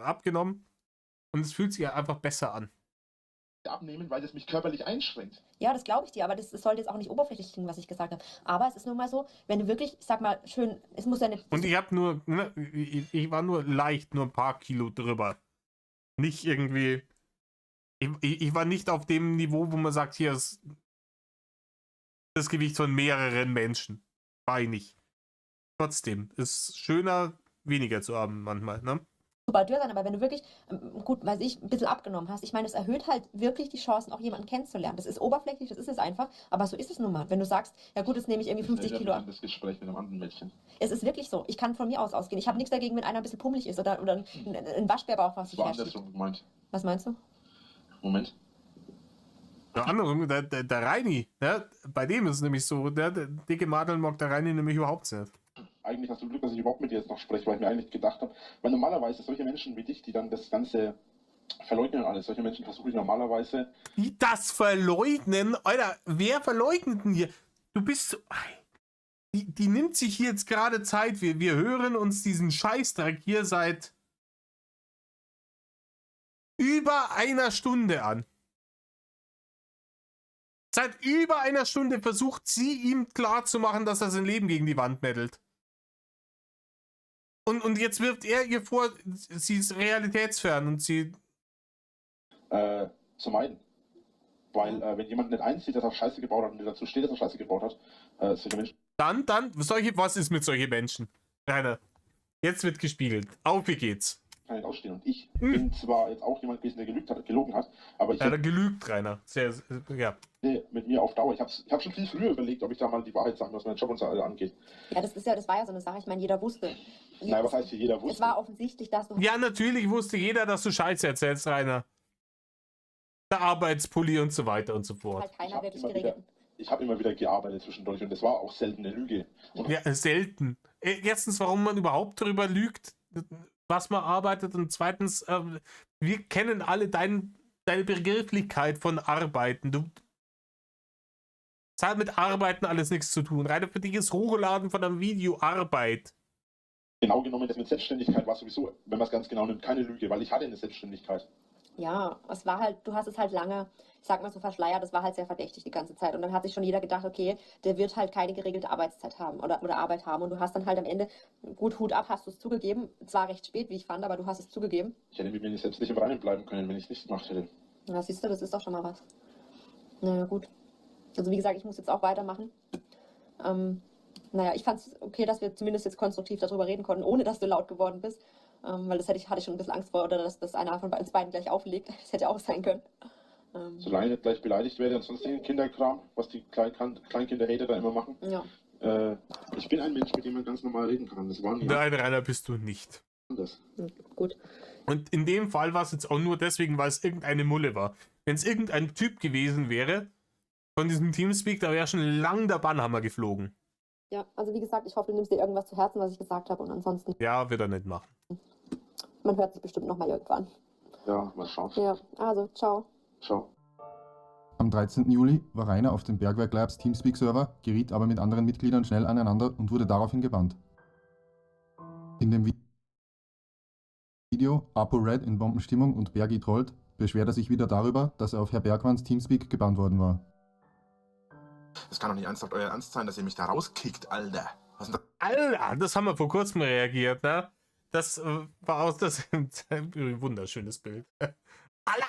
abgenommen und es fühlt sich einfach besser an. abnehmen, weil es mich körperlich einschränkt. Ja, das glaube ich dir, aber das sollte jetzt auch nicht oberflächlich klingen, was ich gesagt habe. Aber es ist nun mal so, wenn du wirklich, ich sag mal, schön, es muss ja nicht. Und ich habe nur, ne, ich war nur leicht, nur ein paar Kilo drüber. Nicht irgendwie. Ich war nicht auf dem Niveau, wo man sagt, hier ist das Gewicht von mehreren Menschen. War ich nicht. Trotzdem, ist schöner, weniger zu haben manchmal, ne? super dürr sein, aber wenn du wirklich, gut, weiß ich, ein bisschen abgenommen hast, ich meine, es erhöht halt wirklich die Chancen, auch jemanden kennenzulernen. Das ist oberflächlich, das ist es einfach, aber so ist es nun mal. Wenn du sagst, ja gut, jetzt nehme ich irgendwie 50 Kilo ab. Das Gespräch mit einem anderen Mädchen. Es ist wirklich so. Ich kann von mir aus ausgehen. Ich habe nichts dagegen, wenn einer ein bisschen pummelig ist oder ein Waschbärbauch, was Das sich war herschiebt. andersrum gemeint. Was meinst du? Moment. Der andere, der Reini, ne? Bei dem ist es nämlich so, der dicke Madel mag der Reini nämlich überhaupt nicht. Eigentlich hast du Glück, dass ich überhaupt mit dir jetzt noch spreche, weil ich mir eigentlich gedacht habe, weil normalerweise solche Menschen wie dich, die dann das Ganze verleugnen alles, solche Menschen versuche ich normalerweise. Wie das verleugnen? Alter, wer verleugnet denn hier? Du bist so. Die nimmt sich hier jetzt gerade Zeit. Wir hören uns diesen Scheißdreck hier seit über einer Stunde an. Seit über einer Stunde versucht sie ihm klarzumachen, dass er sein Leben gegen die Wand mettelt. Und jetzt wirft er ihr vor, sie ist realitätsfern und sie. Zu meiden. Weil, wenn jemand nicht einsieht, dass er Scheiße gebaut hat und der dazu steht, dass er Scheiße gebaut hat, solche Menschen. Was ist mit solchen Menschen? Rainer, jetzt wird gespiegelt. Auf, wie geht's? kann nicht ausstehen. Und ich bin zwar jetzt auch jemand gewesen, der gelogen hat, aber ich Ja, da gelügt, Rainer. Ja. nee, mit mir auf Dauer. Ich hab schon viel früher überlegt, ob ich da mal die Wahrheit sage, was meinen Job und so angeht. Ja, das war ja so eine Sache, ich meine, jeder wusste. Naja, was heißt hier jeder wusste? Es war offensichtlich, dass du Ja, natürlich wusste jeder, dass du Scheiße erzählst, Rainer. Der Arbeitspulli und so weiter und so fort. halt keiner wirklich geregelt. Ich habe immer wieder gearbeitet zwischendurch und das war auch selten eine Lüge. Ja, selten. Erstens, warum man überhaupt darüber lügt, was man arbeitet, und zweitens, wir kennen alle deine Begrifflichkeit von Arbeiten. Das hat mit Arbeiten alles nichts zu tun. Rein für dich ist Hochladen von einem Video Arbeit. Genau genommen, das mit Selbstständigkeit war sowieso, wenn man es ganz genau nimmt, keine Lüge, weil ich hatte eine Selbstständigkeit. Ja, es war halt, du hast es halt lange, ich sag mal so verschleiert, das war halt sehr verdächtig die ganze Zeit. Und dann hat sich schon jeder gedacht, okay, der wird halt keine geregelte Arbeitszeit haben oder Arbeit haben. Und du hast dann halt am Ende, gut, Hut ab, hast du es zugegeben. Zwar recht spät, wie ich fand, aber du hast es zugegeben. Ich hätte mit mir selbst nicht im Reinen bleiben können, wenn ich es nicht gemacht hätte. Ja, siehst du, das ist doch schon mal was. Naja, gut. Also wie gesagt, ich muss jetzt auch weitermachen. Naja, ich fand es okay, dass wir zumindest jetzt konstruktiv darüber reden konnten, ohne dass du laut geworden bist. Weil hatte ich schon ein bisschen Angst vor, oder dass einer von uns beiden gleich auflegt. Das hätte auch sein können. Solange ich nicht gleich beleidigt werde und sonstigen Kinderkram, was die Kleinkinder-Hater da immer machen. Ja. Ich bin ein Mensch, mit dem man ganz normal reden kann. Das war nie Nein, Rainer, bist du nicht. anders. Gut. Und in dem Fall war es jetzt auch nur deswegen, weil es irgendeine Mulle war. Wenn es irgendein Typ gewesen wäre, von diesem Teamspeak, da wäre schon lang der Bannhammer geflogen. Ja, also wie gesagt, ich hoffe, du nimmst dir irgendwas zu Herzen, was ich gesagt habe. Und ansonsten, Ja, wird er nicht machen. man hört sich bestimmt nochmal irgendwann. Ja, mal schauen. Ja, also, ciao. Ciao. Am 13. Juli war Rainer auf dem Bergwerk Labs Teamspeak-Server, geriet aber mit anderen Mitgliedern schnell aneinander und wurde daraufhin gebannt. In dem Video ApoRed in Bombenstimmung und Bergi trollt, beschwert er sich wieder darüber, dass er auf Herr Bergmanns Teamspeak gebannt worden war. Das kann doch nicht ernsthaft euer Ernst sein, dass ihr mich da rauskickt, Alter. Was ist denn Alter, das haben wir vor kurzem reagiert, ne? Das war aus das ein wunderschönes Bild. Alter!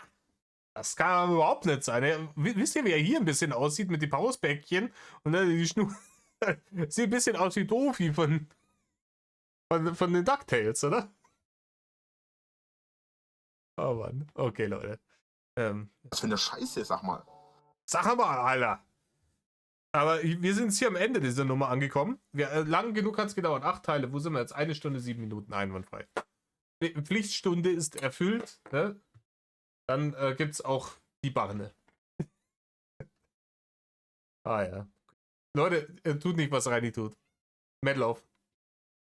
Das kann überhaupt nicht sein. Wisst ihr, wie er hier ein bisschen aussieht mit den Pausbäckchen? Und dann die Schnur. Sieht ein bisschen aus wie Dofi von den DuckTales, oder? Oh Mann. Okay, Leute. das für eine Scheiße, sag mal? Sag mal, Alter. Aber wir sind jetzt hier am Ende dieser Nummer angekommen. Lang genug hat es gedauert. 8 Teile. Wo sind wir jetzt? 1 Stunde, 7 Minuten einwandfrei. Pflichtstunde ist erfüllt. Ne? Dann gibt es auch die Barne. Ah ja. Leute, tut nicht, was Reini tut. Metal auf.